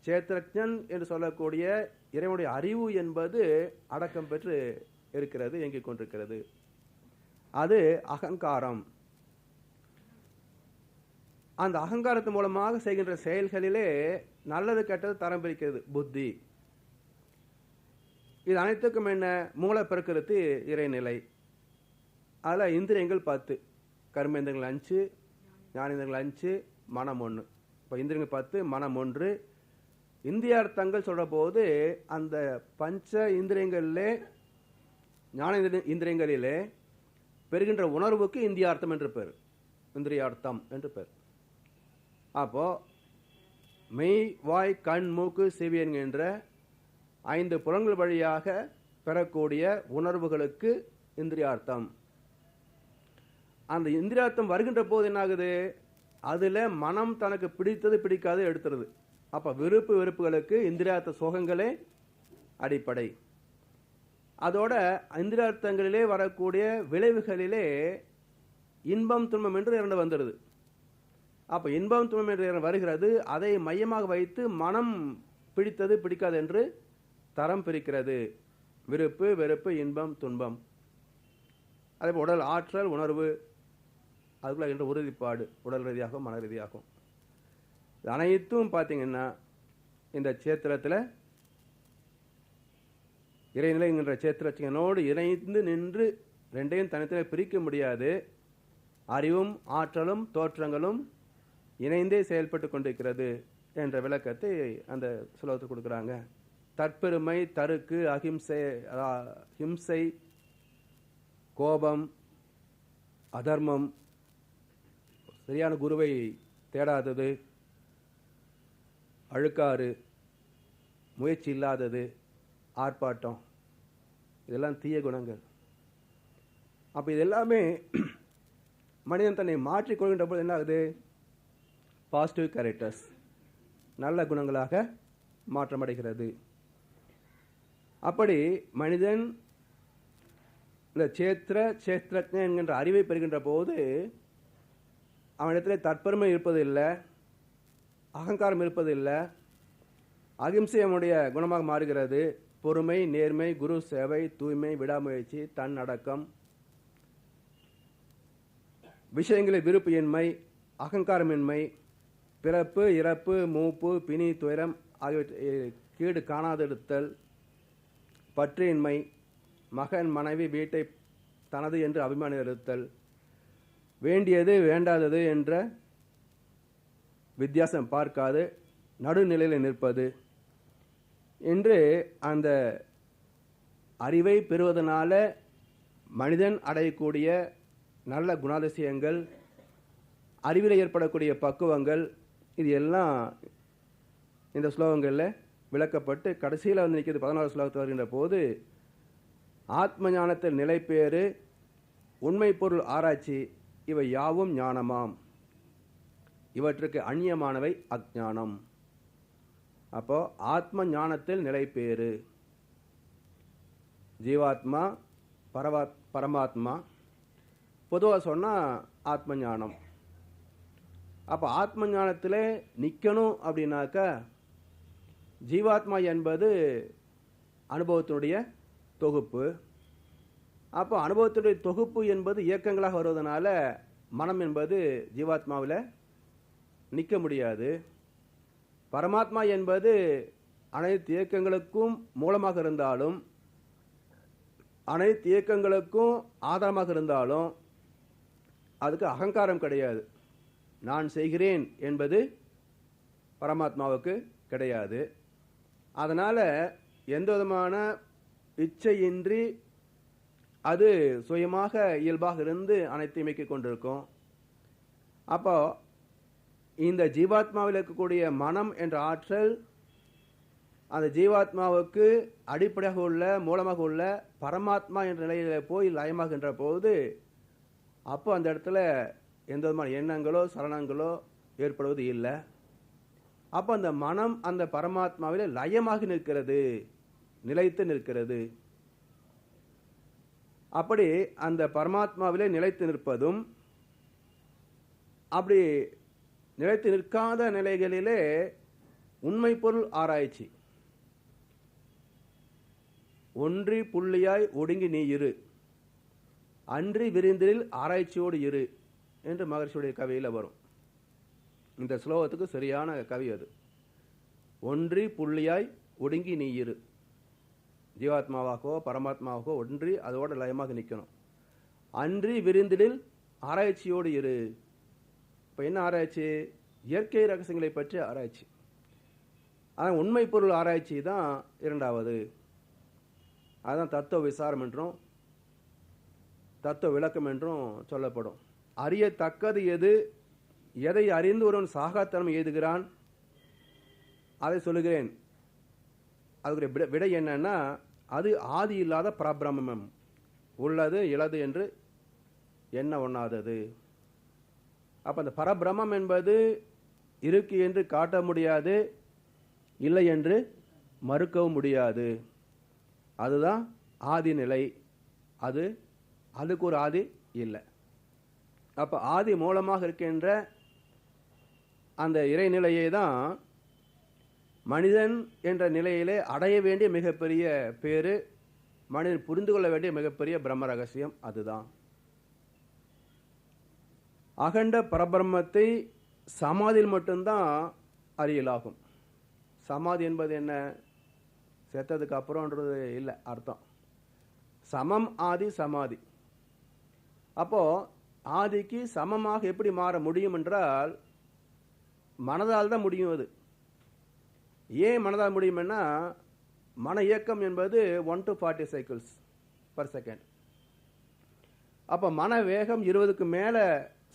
சேத்திரஜன் என்று சொல்லக்கூடிய இறைவனுடைய அறிவு என்பது அடக்கம் பெற்று இருக்கிறது, இயங்கிக் கொண்டிருக்கிறது. அது அகங்காரம். அந்த அகங்காரத்தின் மூலமாக செய்கின்ற செயல்களிலே நல்லது கெட்டது தரம் பிரிக்கிறது புத்தி. இது அனைத்துக்கும் என்ன மூல பெருக்கருத்து இறைநிலை. அதில் இந்திரியங்கள் 10, கர்மேந்திரங்கள் 5, ஞானேந்திரங்கள் 5, மனம் 1. இப்போ இந்திரியங்கள் 10, மனம் 1. இந்திரியார்த்தங்கள் சொல்ற போது அந்த பஞ்ச இந்திரியங்களிலே ஞான இந்திரியங்களிலே பெறுகின்ற உணர்வுக்கு இந்திரியார்த்தம் என்று பேர், இந்திரியார்த்தம் என்று பேர். அப்போ மெய், வாய், கண், மூக்கு, செவி என்கின்ற 5 புலன்கள் வழியாக பெறக்கூடிய உணர்வுகளுக்கு இந்திரியார்த்தம். அந்த இந்திரியார்த்தம் வருகின்ற போது என்ன ஆகுது? அதுல மனம் தனக்கு பிடித்தது பிடிக்காது எடுத்துருது. அப்ப விருப்பு வெறுப்புகளுக்கு இந்திரியார்த்த சோகங்களே அடிப்படை. அதோட இந்திரியார்த்தங்களிலே வரக்கூடிய விளைவுகளிலே இன்பம் துன்பம் என்று 2 வந்துடுது. அப்ப இன்பம் துன்பம் என்று வருகிறது, அதை மையமாக வைத்து மனம் பிடித்தது பிடிக்காது என்று தரம் பிரிக்கிறது. விருப்பு வெறுப்பு இன்பம் துன்பம். அதே போல் உடல் ஆற்றல் உணர்வு அதுக்குள்ள என்ற உறுதிப்பாடு உடல் ரீதியாகவும் மன ரீதியாகும். அனைத்தும் பார்த்தீங்கன்னா இந்த சேத்திரத்தில் இறைநிலை என்கின்ற சேத்திரச்சனோடு இணைந்து நின்று ரெண்டையும் தனித்தனி பிரிக்க முடியாது. அறிவும் ஆற்றலும் தோற்றங்களும் இணைந்தே செயல்பட்டு கொண்டிருக்கிறது என்ற விளக்கத்தை அந்த சுலோகத்தில் கொடுக்குறாங்க. தற்பெருமை, தருக்கு, அகிம்சை, ஹிம்சை, கோபம், அதர்மம், சரியான குருவை தேடாதது, அழுக்காறு, முயற்சி இல்லாதது, ஆர்ப்பாட்டம், இதெல்லாம் தீய குணங்கள். அப்போ இது எல்லாமே மனிதன் தன்னை மாற்றிக்கொள்கின்ற போது என்ன ஆகுது? பாசிட்டிவ் கேரக்டர்ஸ், நல்ல குணங்களாக மாற்றமடைகிறது. அப்படி மனிதன் இந்த சேத்திரஜன் என்கின்ற அறிவை பெறுகின்ற போது அவனிடத்தில் தற்பெருமை இருப்பதில்லை, அகங்காரம் இருப்பதில்லை, அகிம்சை அவனுடைய குணமாக மாறுகிறது. பொறுமை, நேர்மை, குரு சேவை, தூய்மை, விடாமுயற்சி, தன்னடக்கம், விஷயங்களில் விருப்பின்மை, அகங்காரமின்மை, பிறப்பு இறப்பு மூப்பு பிணி துயரம் ஆகியவற்றை கீடு காணாதெடுத்தல், பற்றின்மை, மகன் மனைவி வீட்டை தனது என்று அபிமானம் இருத்தல், வேண்டியது வேண்டாதது என்ற வித்தியாசம் பார்க்காது நடுநிலையில் நிற்பது என்று அந்த அறிவை பெறுவதனால மனிதன் அடையக்கூடிய நல்ல குணாதிசயங்கள், அறிவில் ஏற்படக்கூடிய பக்குவங்கள், இது எல்லாம் இந்த ஸ்லோகங்களில் விளக்கப்பட்டு கடைசியில் வந்து நிற்கிறது. 14 ஸ்லோகத்தில் வருகின்ற போது ஆத்ம ஞானத்தில் நிலைப்பேறு, உண்மை பொருள் ஆராய்ச்சி, இவை யாவும் ஞானமாம், இவற்றுக்கு அந்நியமானவை அஞ்ஞானம். அப்போ ஆத்ம ஞானத்தில் நிலைப்பேறு, ஜீவாத்மா பரமாத்மா பொதுவாக சொன்னால் ஆத்ம ஞானம். அப்போ ஆத்ம ஞானத்தில் நிற்கணும் அப்படின்னாக்கா ஜீவாத்மா என்பது அனுபவத்தினுடைய தொகுப்பு. அப்போ அனுபவத்தினுடைய தொகுப்பு என்பது இயக்கங்களாக வருவதனால மனம் என்பது ஜீவாத்மாவில் நிற்க முடியாது. பரமாத்மா என்பது அனைத்து இயக்கங்களுக்கும் மூலமாக இருந்தாலும் அனைத்து இயக்கங்களுக்கும் ஆதாரமாக இருந்தாலும் அதுக்கு அகங்காரம் கிடையாது. நான் செய்கிறேன் என்பது பரமாத்மாவுக்கு கிடையாது. அதனால் எந்த விதமான இச்சையின்றி அது சுயமாக இயல்பாக இருந்து அனைத்தையும் இயக்கிக் கொண்டிருக்கும். அப்போ இந்த ஜீவாத்மாவில் இருக்கக்கூடிய மனம் என்ற ஆற்றல் அந்த ஜீவாத்மாவுக்கு அடிப்படையாக உள்ள மூலமாக உள்ள பரமாத்மா என்ற நிலையில் போய் லயமாகின்ற போது அப்போ அந்த இடத்துல எந்த விதமான எண்ணங்களோ சலனங்களோ ஏற்படுவது இல்லை. அப்போ அந்த மனம் அந்த பரமாத்மாவில் லயமாகி நிற்கிறது, நிலைத்து நிற்கிறது. அப்படி அந்த பரமாத்மாவிலே நிலைத்து நிற்பதும் அப்படி நிலைத்து நிற்காத நிலைகளிலே உண்மை பொருள் ஆராய்ச்சி, ஒன்றி புள்ளியாய் ஒடுங்கி நீ இரு, அன்றி விரிந்தில் ஆராய்ச்சியோடு இரு என்று மகர்ஷியுடைய கவியில் வரும். இந்த ஸ்லோகத்துக்கு சரியான கவி அது. ஒன்றி புள்ளியாய் ஒடுங்கி நீ இரு, ஜீவாத்மாவாகவோ பரமாத்மாவாகவோ ஒன்றி அதோடு லயமாக நிற்கணும். அன்றி விரிந்திலில் ஆராய்ச்சியோடு இரு. இப்போ என்ன ஆராய்ச்சி? இயற்கை ரகசியங்களை பற்றி ஆராய்ச்சி. ஆனால் உண்மை பொருள் ஆராய்ச்சி தான் இரண்டாவது. அதுதான் தத்துவ விசாரம் என்றும் தத்துவ விளக்கம் என்றும் சொல்லப்படும். அறியத்தக்கது எது, எதை அறிந்து ஒருவன் சாகாத்தனம் எழுதுகிறான், அதை சொல்லுகிறேன். அதுக்குரிய விடை என்னன்னா, அது ஆதி இல்லாத பரபிரம்மம், உள்ளது இளது என்று எண்ண ஒண்ணாதது. அப்போ அந்த பரபிரம்மம் என்பது இருக்கு என்று காட்ட முடியாது, இல்லை என்று மறுக்கவும் முடியாது. அதுதான் ஆதி நிலை. அதுக்கு ஒரு ஆதி இல்லை. அப்போ ஆதி மூலமாக இருக்கின்ற அந்த இறைநிலையை தான் மனிதன் என்ற நிலையிலே அடைய வேண்டிய மிகப்பெரிய பேரு, மனிதன் புரிந்து கொள்ள வேண்டிய மிகப்பெரிய பிரம்ம ரகசியம் அதுதான். அகண்ட பரபிரம்மத்தை சமாதியில் மட்டும்தான் அறியலாகும். சமாதி என்பது என்ன? செத்ததுக்கு அப்புறம்ன்றது இல்லை அர்த்தம். சமம் ஆதி சமாதி. அப்போ ஆதிக்கு சமமாக எப்படி மாற முடியும் என்றால் மனதால் தான் முடியும். அது ஏன் மனதால் முடியும்னா, மன இயக்கம் என்பது 1 to 40 cycles per second. அப்போ மன வேகம் 20க்கு மேலே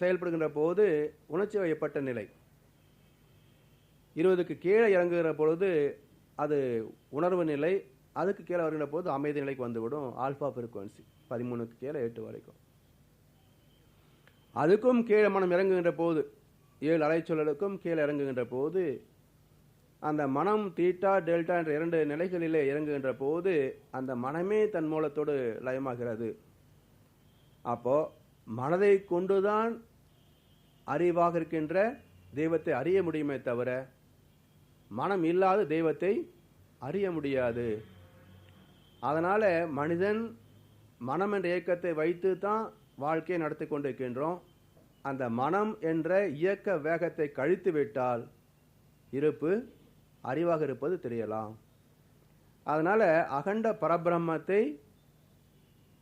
செயல்படுகின்ற போது உணர்ச்சி வயப்பட்ட நிலை, 20க்கு கீழே இறங்குகிற பொழுது அது உணர்வு நிலை, அதுக்கு கீழே வருகின்ற போது அமைதி நிலைக்கு வந்துவிடும். ஆல்ஃபா ஃப்ரீக்வன்சி 13க்கு கீழே 8 வரைக்கும். அதுக்கும் கீழே மனம் இறங்குகின்ற போது 7 அலைச்சொல்லுக்கும் கீழே இறங்குகின்ற போது அந்த மனம் தீட்டா டெல்டா என்ற 2 நிலைகளிலே இறங்குகின்ற போது அந்த மனமே தன் மூலத்தோடு லயமாகிறது. அப்போ மனதை கொண்டுதான் அறிவாக இருக்கின்ற தெய்வத்தை அறிய முடியுமே தவிர மனம் இல்லாத தெய்வத்தை அறிய முடியாது. அதனால மனிதன் மனம் என்ற இயக்கத்தை வைத்து தான் வாழ்க்கையை நடத்தி கொண்டிருக்கின்றோம். அந்த மனம் என்ற இயக்க வேகத்தை கழித்து விட்டால் இருப்பு அறிவாக இருப்பது தெரியலாம். அதனால அகண்ட பரபிரம்மத்தை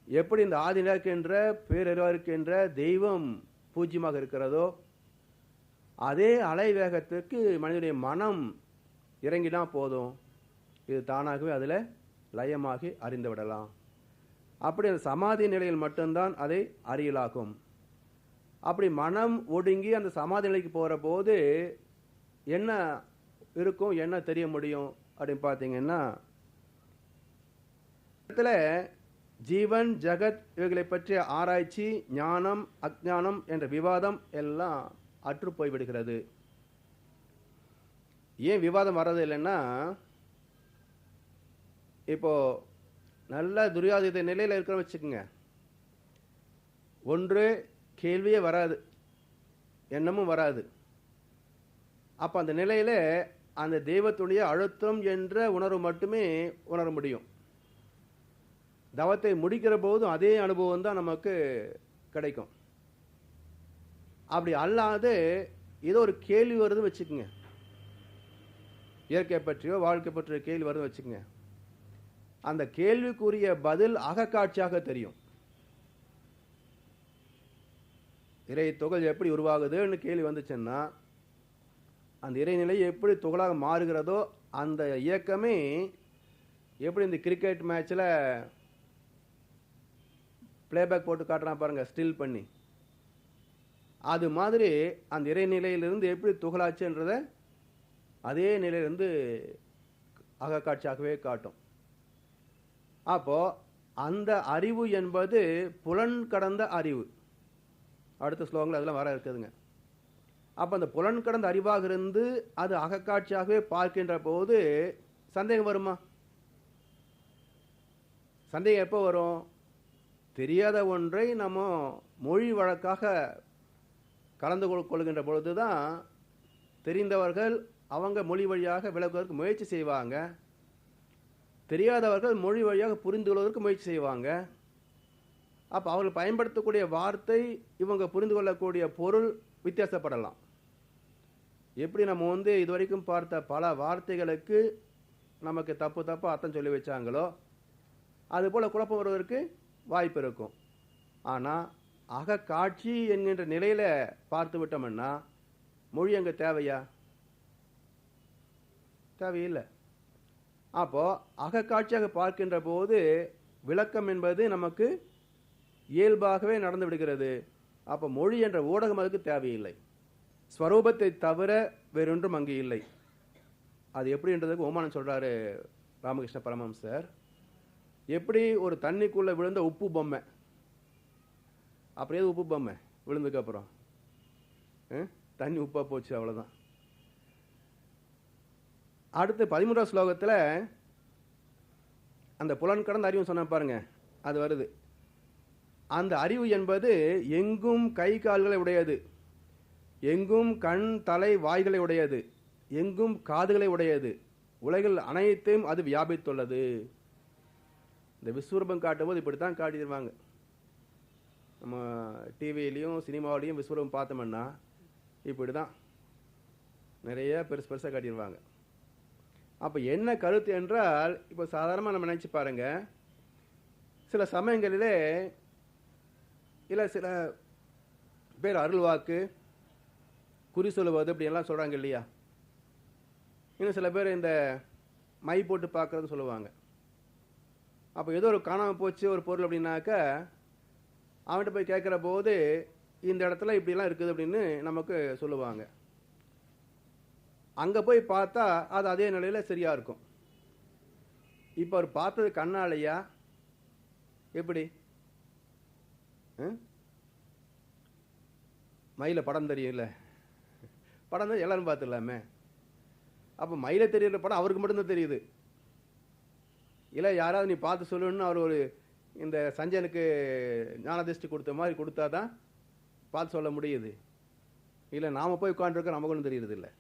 எப்படி இந்த ஆதி இருக்கின்ற பேரறிவாக இருக்கின்ற தெய்வம் பூஜ்யமாக இருக்கிறதோ அதே அலை வேகத்திற்கு மனிதனுடைய மனம் இறங்கினா போதும், இது தானாகவே அதில் லயமாகி அறிந்து விடலாம். அப்படி அந்த சமாதி நிலையில் மட்டும்தான் அதை அறியலாகும். அப்படி மனம் ஒடுங்கி அந்த சமாதி நிலைக்கு போகிற போது என்ன இருக்கும், என்ன தெரிய முடியும் அப்படின்னு பார்த்தீங்கன்னா, இடத்துல ஜீவன் ஜகத் இவைகளை பற்றிய ஆராய்ச்சி, ஞானம் அஜ்ஞானம் என்ற விவாதம் எல்லாம் அற்று போய்விடுகிறது. ஏன் விவாதம் வர்றது இல்லைன்னா, இப்போ நல்ல துரியாதீத நிலையில் இருக்கிற வச்சுக்கோங்க, ஒன்று கேள்வியே வராது, எண்ணமும் வராது. அப்போ அந்த நிலையில அந்த தெய்வத்துடைய அழுத்தம் என்ற உணர்வு மட்டுமே உணர முடியும். தவத்தை முடிக்கிற போதும் அதே அனுபவம் தான் நமக்கு கிடைக்கும். அப்படி அல்லாது ஏதோ ஒரு கேள்வி வருதுன்னு வச்சுக்கோங்க, இயற்கை பற்றியோ வாழ்க்கை பற்றிய கேள்வி வருதுன்னு வச்சுக்கோங்க, அந்த கேள்விக்குரிய பதில் அகக்காட்சியாக தெரியும். இறை துகள் எப்படி உருவாகுதுன்னு கேள்வி வந்துச்சுன்னா, அந்த இறைநிலை எப்படி துகளாக மாறுகிறதோ அந்த இயக்கமே எப்படி இந்த கிரிக்கெட் மேட்ச்சில் பிளேபேக் போட்டு காட்டுறான் பாருங்க, ஸ்டில் பண்ணி, அது மாதிரி அந்த இறைநிலையிலிருந்து எப்படி துகளாச்சுன்றத அதே நிலையிலிருந்து அகக்காட்சியாகவே காட்டும். அப்போ அந்த அறிவு என்பது புலன் கடந்த அறிவு. அடுத்த ஸ்லோகங்கள் அதெல்லாம் வர இருக்குதுங்க. அப்போ அந்த புலன் கடந்த அறிவாக இருந்து அது அகக்காட்சியாகவே பார்க்கின்ற போது சந்தேகம் வருமா? சந்தேகம் எப்போ வரும்? தெரியாத ஒன்றை நம்ம மொழி வழக்காக கலந்து கொள்கின்ற பொழுது தான் தெரிந்தவர்கள் அவங்க மொழி வழியாக விளக்குவதற்கு முயற்சி செய்வாங்க, தெரியாதவர்கள் மொழி வழியாக புரிந்து கொள்வதற்கு முயற்சி செய்வாங்க. அப்போ அவர்கள் பயன்படுத்தக்கூடிய வார்த்தை, இவங்க புரிந்து கொள்ளக்கூடிய பொருள் வித்தியாசப்படலாம். எப்படி நம்ம இதுவரைக்கும் பார்த்த பல வார்த்தைகளுக்கு நமக்கு தப்பு அர்த்தம் சொல்லி வச்சாங்களோ அதுபோல் குழப்பம் வருவதற்கு வாய்ப்பு இருக்கும். ஆனால் அகக்காட்சி என்கின்ற நிலையில் பார்த்து விட்டோம்னா மொழி அங்கே தேவையா? தேவையில்லை. அப்போது அகக்காட்சியாக பார்க்கின்ற போது விளக்கம் என்பது நமக்கு இயல்பாகவே நடந்து விடுகிறது. அப்போ மொழி என்ற ஊடகம் அதுக்கு தேவையில்லை. ஸ்வரூபத்தை தவிர வேறொன்றும் அங்கே இல்லை. அது எப்படின்றதுக்கு ஓமானம் சொல்கிறாரு ராமகிருஷ்ண பரமஹம்சர். எப்படி ஒரு தண்ணிக்குள்ளே விழுந்த உப்பு பொம்மை, அப்படியே உப்பு பொம்மை விழுந்ததுக்கப்புறம் தண்ணி உப்பாக போச்சு, அவ்வளோதான். அடுத்து 13ஆம் ஸ்லோகத்தில் அந்த புலன் கடந்த அறிவு சொன்ன பாருங்க, அது வருது. அந்த அறிவு என்பது எங்கும் கை கால்களை உடையது, எங்கும் கண் தலை வாய்களை உடையது, எங்கும் காதுகளை உடையது, உலகில் அனைத்தையும் அது வியாபித்துள்ளது. இந்த விஸ்வரூபம் காட்டும் போது இப்படி தான் காட்டிடுவாங்க. நம்ம டிவிலையும் சினிமாவிலையும் விஸ்வரூபம் பார்த்தோம்னா இப்படி தான் நிறைய பெருசு பெருசாக காட்டிடுவாங்க. அப்போ என்ன கருத்து என்றால், இப்போ சாதாரணமாக நம்ம நினச்சி பாருங்க, சில சமயங்களிலே இல்லை சில பேர் அருள்வாக்கு, குறி சொல்லுவது இப்படியெல்லாம் சொல்கிறாங்க இல்லையா? இன்னும் சில பேர் இந்த மை போட்டு பார்க்குறதுன்னு சொல்லுவாங்க. அப்போ ஏதோ ஒரு காணாமல் போச்சு ஒரு பொருள் அப்படின்னாக்கா அவன்கிட்ட போய் கேட்குற போது இந்த இடத்துல இப்படிலாம் இருக்குது அப்படின்னு நமக்கு சொல்லுவாங்க. அங்கே போய் பார்த்தா அது அதே நிலையில் சரியாக இருக்கும். இப்போ அவர் பார்த்தது கண்ணாலையா எப்படி? மயில படம் தெரியல, படம் தான் எல்லாரும் பார்த்துடலாமே. அப்போ மயில தெரியல படம் அவருக்கு மட்டும்தான் தெரியுது. இல்லை யாராவது நீ பார்த்து சொல்லணும்னு அவர் ஒரு இந்த சஞ்சனுக்கு ஞானதிஷ்டி கொடுத்த மாதிரி கொடுத்தா தான் பார்த்து சொல்ல முடியுது. இல்லை நாம் போய் உட்காந்துருக்க நமக்கு ஒன்றும் தெரியுறது இல்லை.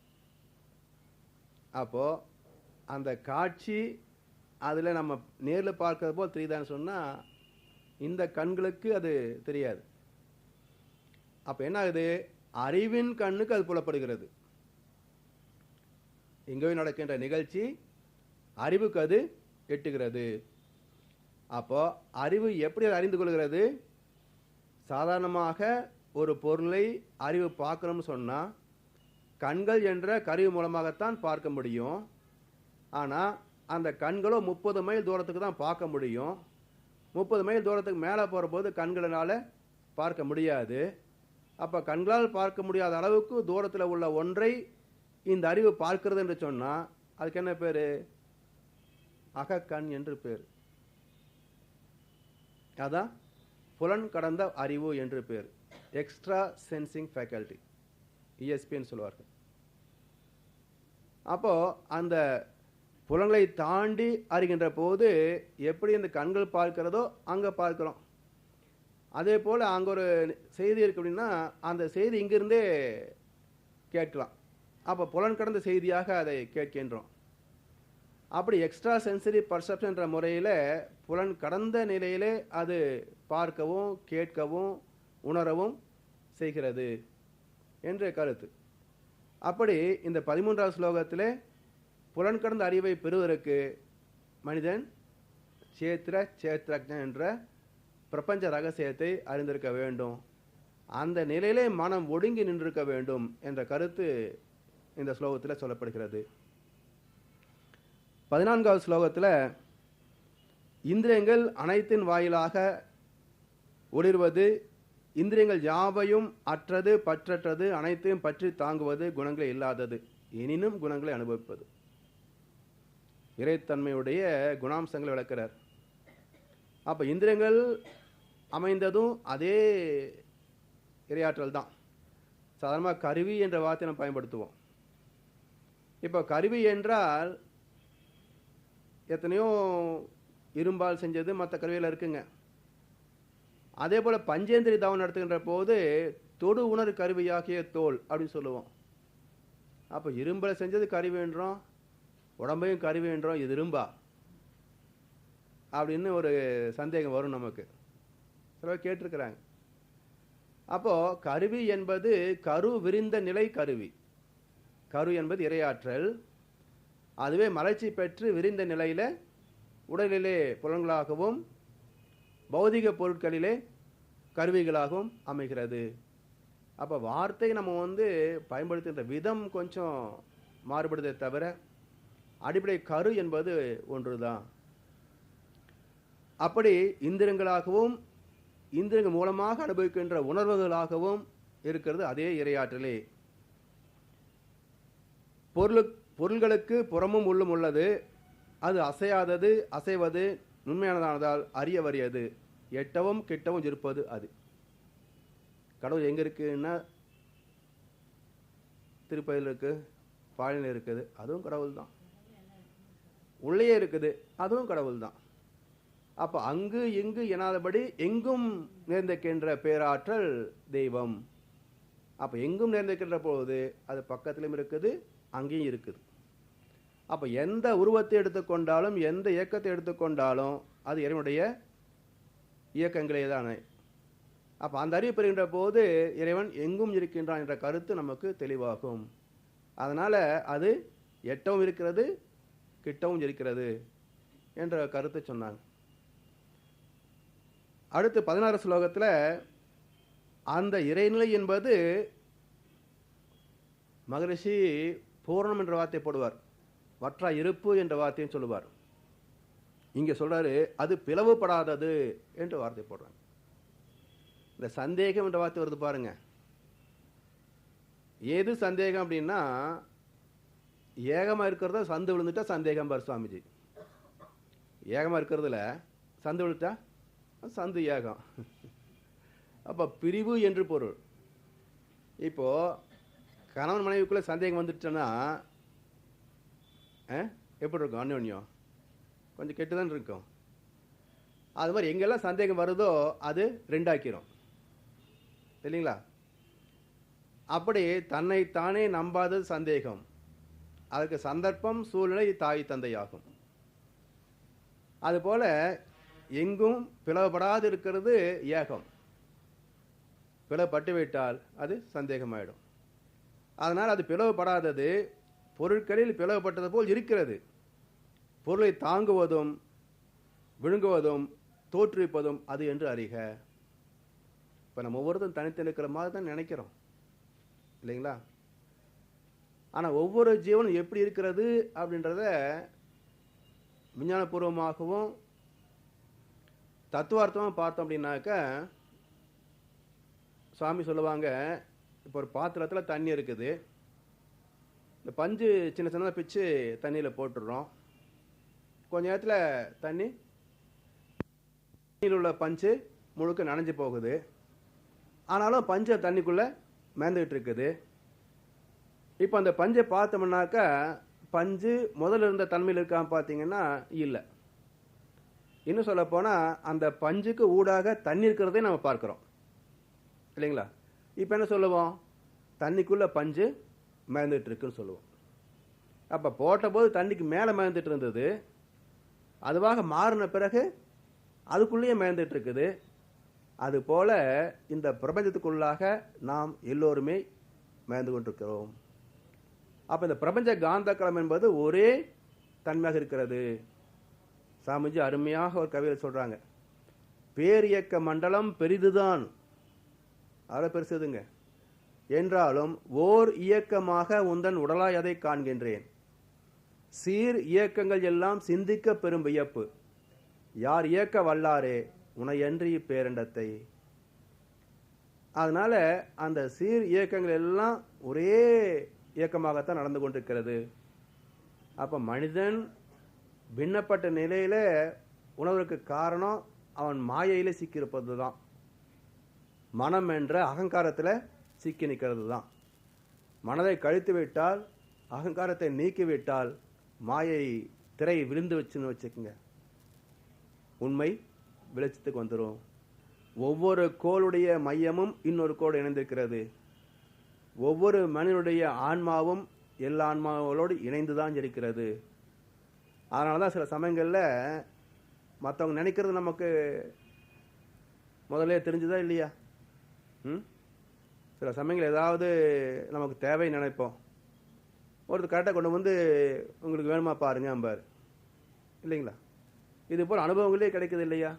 அப்போது அந்த காட்சி அதில் நம்ம நேரில் பார்க்கறது போல் தெரியுதான்னு சொன்னால் இந்த கண்களுக்கு அது தெரியாது. அப்போ என்ன ஆகுது? அறிவின் கண்ணுக்கு அது புலப்படுகிறது. எங்கேயும் நடக்கின்ற நிகழ்ச்சி அறிவுக்கு அது எட்டுகிறது. அப்போ அறிவு எப்படி அறிந்து கொள்கிறது? சாதாரணமாக ஒரு பொருளை அறிவு பார்க்கணும்னு சொன்னால் கண்கள் என்ற கருவி மூலமாகத்தான் பார்க்க முடியும். ஆனால் அந்த கண்களோ 30 மைல் தூரத்துக்கு தான் பார்க்க முடியும். 30 மைல் தூரத்துக்கு மேலே போகிற போது கண்களினால் பார்க்க முடியாது. அப்போ கண்களால் பார்க்க முடியாத அளவுக்கு தூரத்தில் உள்ள ஒன்றை இந்த அறிவு பார்க்கிறது என்று சொன்னால் அதுக்கு என்ன பேர்? அகக்கண் என்று பேர். அதான் புலன் கடந்த அறிவு என்று பேர். எக்ஸ்ட்ரா சென்சிங் ஃபேக்கல்டி, இஎஸ்பின்னு சொல்லுவார்கள். அப்போ அந்த புலன்களை தாண்டி அறிகின்ற போது எப்படி இந்த கண்கள் பார்க்கிறதோ அங்கே பார்க்கிறோம். அதே போல் அங்கே ஒரு செய்தி இருக்கு அப்படின்னா அந்த செய்தி இங்கிருந்தே கேட்கலாம். அப்போ புலன் கடந்த செய்தியாக அதை கேட்கின்றோம். அப்படி எக்ஸ்ட்ரா சென்சரி பர்செப்ஷன் என்ற முறையில் புலன் கடந்த நிலையிலே அது பார்க்கவும் கேட்கவும் உணரவும் செய்கிறது என்ற கருத்து. அப்படி இந்த 13வது ஸ்லோகத்தில் புலன் கடந்த அறிவை பெறுவதற்கு மனிதன் சேத்திர சேத்திரஜன் என்ற பிரபஞ்ச ரகசியத்தை அறிந்திருக்க வேண்டும். அந்த நிலையிலே மனம் ஒடுங்கி நின்றிருக்க வேண்டும் என்ற கருத்து இந்த ஸ்லோகத்தில் சொல்லப்படுகிறது. 14வது ஸ்லோகத்தில் இந்திரியங்கள் அனைத்தின் வாயிலாக ஒளிர்வது, இந்திரியங்கள் யாவையும் அற்றது பற்றற்றது அனைத்தையும் பற்றி தாங்குவது, குணங்களை இல்லாதது எனினும் குணங்களை அனுபவிப்பது. இறைத்தன்மையுடைய குணாம்சங்களை விளக்கிறார். அப்போ இந்திரியங்கள் அமைந்ததும் அதே இறையாற்றல் தான். சாதாரணமாக கருவி என்ற வார்த்தை நம்ம பயன்படுத்துவோம். இப்போ கருவி என்றால் எத்தனையோ இரும்பால் செஞ்சது மற்ற கருவியில் இருக்குங்க. அதே போல் பஞ்சேந்திரி தவம் நடத்துகின்ற போது தொடு உணர் கருவியாகிய தோல் அப்படின்னு சொல்லுவோம். அப்போ இரும்பில் செஞ்சது கருவின்றோம், உடம்பையும் கருவின்றோம், இது இரும்பா அப்படின்னு ஒரு சந்தேகம் வரும் நமக்கு. சில கேட்டிருக்கிறாங்க. அப்போது கருவி என்பது கரு விரிந்த நிலை கருவி. கரு என்பது இறையாற்றல். அதுவே மலர்ச்சி பெற்று விரிந்த நிலையில் உடலிலே புலன்களாகவும் பௌதிக பொருட்களிலே கருவிகளாகவும் அமைகிறது. அப்போ வார்த்தை நம்ம பயன்படுத்துகின்ற விதம் கொஞ்சம் மாறுபடுதே தவிர அடிப்படை கரு என்பது ஒன்று தான். அப்படி இந்திரியங்களாகவும் இந்திரியங்கள் மூலமாக அனுபவிக்கின்ற உணர்வுகளாகவும் இருக்கிறது அதே இறையாற்றலே. பொருள்களுக்கு புறமும் உள்ளும் உள்ளது. அது அசையாதது, அசைவது, உண்மையானதானதால் அறிய வறியது, எட்டவும் கிட்டவும் இருப்பது அது. கடவுள் எங்கே இருக்குன்னா திருப்பதியில் இருக்கு, பாலியில் இருக்குது, அதுவும் கடவுள் தான். உள்ளே இருக்குது, அதுவும் கடவுள் தான். அப்போ அங்கு இங்கு எனாதபடி எங்கும் நேர்ந்திருக்கின்ற பேராற்றல் தெய்வம். அப்போ எங்கும் நேர்ந்திருக்கின்ற பொழுது அது பக்கத்திலும் இருக்குது, அங்கேயும் இருக்குது. அப்போ எந்த உருவத்தை எடுத்துக்கொண்டாலும் எந்த இயக்கத்தை எடுத்துக்கொண்டாலும் அது இறைவனுடைய இயக்கங்களே தானே. அப்போ அந்த அறிவு பெறுகின்ற போது இறைவன் எங்கும் இருக்கின்றான் என்ற கருத்து நமக்கு தெளிவாகும். அதனால் அது எட்டவும் இருக்கிறது, கிட்டவும் இருக்கிறது என்ற கருத்தை சொன்னாங்க. அடுத்து 16 ஸ்லோகத்தில் அந்த இறைநிலை என்பது மகரிஷி பூரணம் என்ற வார்த்தை போடுவார், வற்றா இருப்பு என்ற வார்த்தையும் சொல்லுவார். இங்கே சொல்றாரு அது பிளவுபடாதது என்ற வார்த்தை போடுறாங்க. இந்த சந்தேகம் என்ற வார்த்தை வருது பாருங்க. ஏது சந்தேகம் அப்படின்னா ஏகமாக இருக்கிறத சந்து விழுந்துட்டா சந்தேகம் பார் சுவாமிஜி. ஏகமாக இருக்கிறதுல சந்து விழுத்தா சந்து ஏகம். அப்போ பிரிவு என்று பொருள். இப்போ கணவன் மனைவிக்குள்ளே சந்தேகம் வந்துட்டுன்னா எப்படி இருக்கும்? அந்யோன்யம் கொஞ்சம் கெட்டுதான் இருக்கும். அது மாதிரி எங்கெல்லாம் சந்தேகம் வருதோ அது ரெண்டாக்கிறோம் இல்லைங்களா? அப்படி தன்னைத்தானே நம்பாதது சந்தேகம். அதுக்கு சந்தர்ப்பம் சூழ்நிலை தாய் தந்தையாகும். அதுபோல எங்கும் பிளவுபடாது இருக்கிறது ஏகம். பிளவுபட்டுவிட்டால் அது சந்தேகமாயிடும். அதனால் அது பிளவுபடாதது பொருட்களில் பிளவுபட்டது போல் இருக்கிறது. பொருளை தாங்குவதும் விழுங்குவதும் தோற்றுவிப்பதும் அது என்று அறிக. இப்போ நம்ம ஒவ்வொருத்தரும் தனித்து இருக்கிற மாதிரி தான் நினைக்கிறோம் இல்லைங்களா? ஆனால் ஒவ்வொரு ஜீவனும் எப்படி இருக்கிறது அப்படின்றத விஞ்ஞானபூர்வமாகவும் தத்துவார்த்தமாக பார்த்தோம் அப்படின்னாக்க சுவாமி சொல்லுவாங்க, இப்போ ஒரு பாத்திரத்தில் தண்ணி இருக்குது, இந்த பஞ்சு சின்ன சின்னதாக பிச்சு தண்ணியில் போட்டுடுறோம். கொஞ்ச நேரத்தில் தண்ணியில் உள்ள பஞ்சு முழுக்க நனைஞ்சு போகுது. ஆனாலும் பஞ்சை தண்ணிக்குள்ளே மேந்துக்கிட்டு இருக்குது. இப்போ அந்த பஞ்சை பார்த்தோம்னாக்கா பஞ்சு முதல்ல இருந்த தன்மையில் இருக்கான்னு பார்த்தீங்கன்னா இல்லை. இன்னும் சொல்லப்போனால் அந்த பஞ்சுக்கு ஊடாக தண்ணி இருக்கிறதே நம்ம பார்க்குறோம் இல்லைங்களா? இப்போ என்ன சொல்லுவோம்? தண்ணிக்குள்ளே பஞ்சு மேய்ந்துட்டு இருக்குன்னு சொல்லுவோம். அப்போ போட்டபோது தண்ணிக்கு மேலே மேய்ந்துட்டு இருந்தது, அதுவாக மாறின பிறகு அதுக்குள்ளேயே மேய்ந்துட்டு இருக்குது. அதுபோல இந்த பிரபஞ்சத்துக்குள்ளாக நாம் எல்லோருமே மேய்ந்து கொண்டிருக்கிறோம். அப்போ இந்த பிரபஞ்ச காந்தக்களம் என்பது ஒரே தன்மையாக இருக்கிறது. சாமிஜி அருமையாக ஒரு கவிதை சொல்றாங்க, பேரியக்க மண்டலம் பெரிதுதான், அவ்வளோ பெருசுதுங்க, என்றாலும் ஓர் இயக்கமாக உந்தன் உடலாய் அதை காண்கின்றேன். சீர் இயக்கங்கள் எல்லாம் சிந்திக்க பெரும் வியப்பு. யார் இயக்க வல்லாரே உனையன்றி பேரண்டத்தை. அதனால அந்த சீர் இயக்கங்கள் எல்லாம் ஒரே இயக்கமாகத்தான் நடந்து கொண்டிருக்கிறது. அப்ப மனிதன் பின்னப்பட்ட நிலையில உணர்வுக்கு காரணம் அவன் மாயையில சிக்கியிருப்பது தான், மனம் என்ற அகங்காரத்தில் சிக்கி நிற்கிறது தான். மனதை கழித்து விட்டால், அகங்காரத்தை நீக்கிவிட்டால், மாயை திரை விழுந்து வச்சுன்னு வச்சுக்கோங்க, உண்மை வெளிச்சத்துக்கு வந்துடும். ஒவ்வொரு கோளுடைய மையமும் இன்னொரு கோடு இணைந்திருக்கிறது. ஒவ்வொரு மனிதனுடைய ஆன்மாவும் எல்லா ஆன்மாவோடு இணைந்து தான் இருக்கிறது. அதனால தான் சில சமயங்களில் மற்றவங்க நினைக்கிறது நமக்கு முதல்ல தெரிஞ்சுதா இல்லையா? சில சமயங்கள் ஏதாவது நமக்கு தேவை நினைப்போம், ஒருத்தர் கரெக்டாக கொண்டு வந்து உங்களுக்கு வேணுமா பாருங்க அம்பார் இல்லைங்களா? இது போல் அனுபவங்களே கிடைக்குது இல்லையா?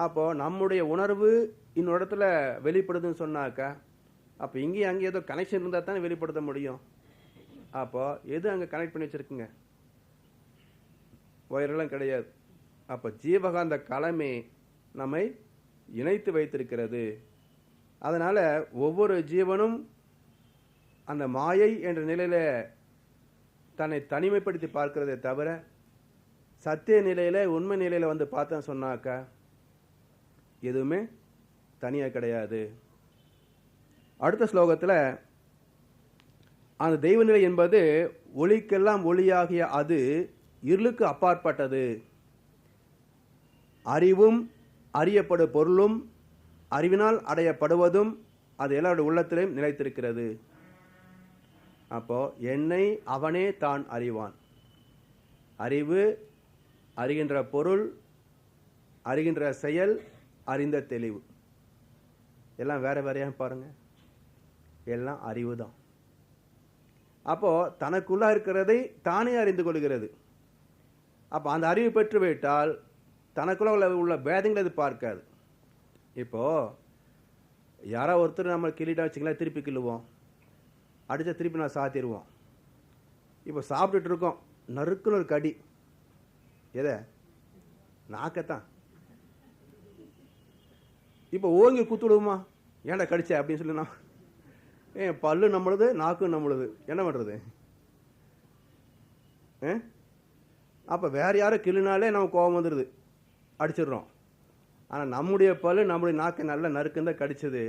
அப்போது நம்முடைய உணர்வு இன்னொரு இடத்துல வெளிப்படுதுன்னு சொன்னாக்கா, அப்போ இங்கேயும் அங்கே ஏதோ கனெக்ஷன் இருந்தால் தானே வெளிப்படுத்த முடியும். அப்போது எது அங்கே கனெக்ட் பண்ணி வச்சுருக்குங்க? ஒயரெல்லாம் கிடையாது. அப்போ ஜீவகாந்த களமே நம்மை இணைத்து வைத்திருக்கிறது. அதனால் ஒவ்வொரு ஜீவனும் அந்த மாயை என்ற நிலையில் தன்னை தனிமைப்படுத்தி பார்க்கிறதே தவிர, சத்திய நிலையில் உண்மை நிலையில் வந்து பார்த்தேன்னு சொன்னாக்கா எதுவுமே தனியாக கிடையாது. அடுத்த ஸ்லோகத்தில் அந்த தெய்வ நிலை என்பது ஒளிக்கெல்லாம் ஒளியாகிய அது இருளுக்கு அப்பாற்பட்டது. அறிவும் அறியப்படும் பொருளும் அறிவினால் அடையப்படுவதும் அது எல்லாருடைய உள்ளத்திலும் நிலைத்திருக்கிறது. அப்போ என்னை அவனே தான் அறிவான். அறிவு, அறிகின்ற பொருள், அறிகின்ற செயல், அறிந்த தெளிவு எல்லாம் வேற வேறையாக பாருங்க, எல்லாம் அறிவு தான். அப்போ தனக்குள்ளா இருக்கிறதை தானே அறிந்து கொள்கிறது. அப்போ அந்த அறிவு பெற்றுவிட்டால் தனக்குள்ள உள்ள பேதங்களை அது பார்க்காது. இப்போ யாரோ ஒருத்தர் நம்ம கிள்ளிட்டா வச்சுக்கலாம், திருப்பி கிள்ளுவோம், அடித்தா திருப்பி நான் சாத்திடுவோம். இப்போ சாப்பிட்டுட்டு இருக்கோம், நறுக்குன்னு ஒரு கடி, எதை? நாக்கத்தான். இப்போ ஓங்கி குத்துடுவோமா, ஏன்டா கடிச்ச அப்படின்னு சொல்லி நான் பல்லு நம்மளுது, நாக்கு நம்மளுது, என்ன பண்ணுறது? அப்போ வேறு யாரும் கிள்ளினாலே நம்ம கோபம் வந்துடுது, அடிச்சிடுறோம். ஆனால் நம்முடைய பல்லு நம்முடைய நாக்கை நல்லா நறுக்குன்னு தான் கடிச்சது.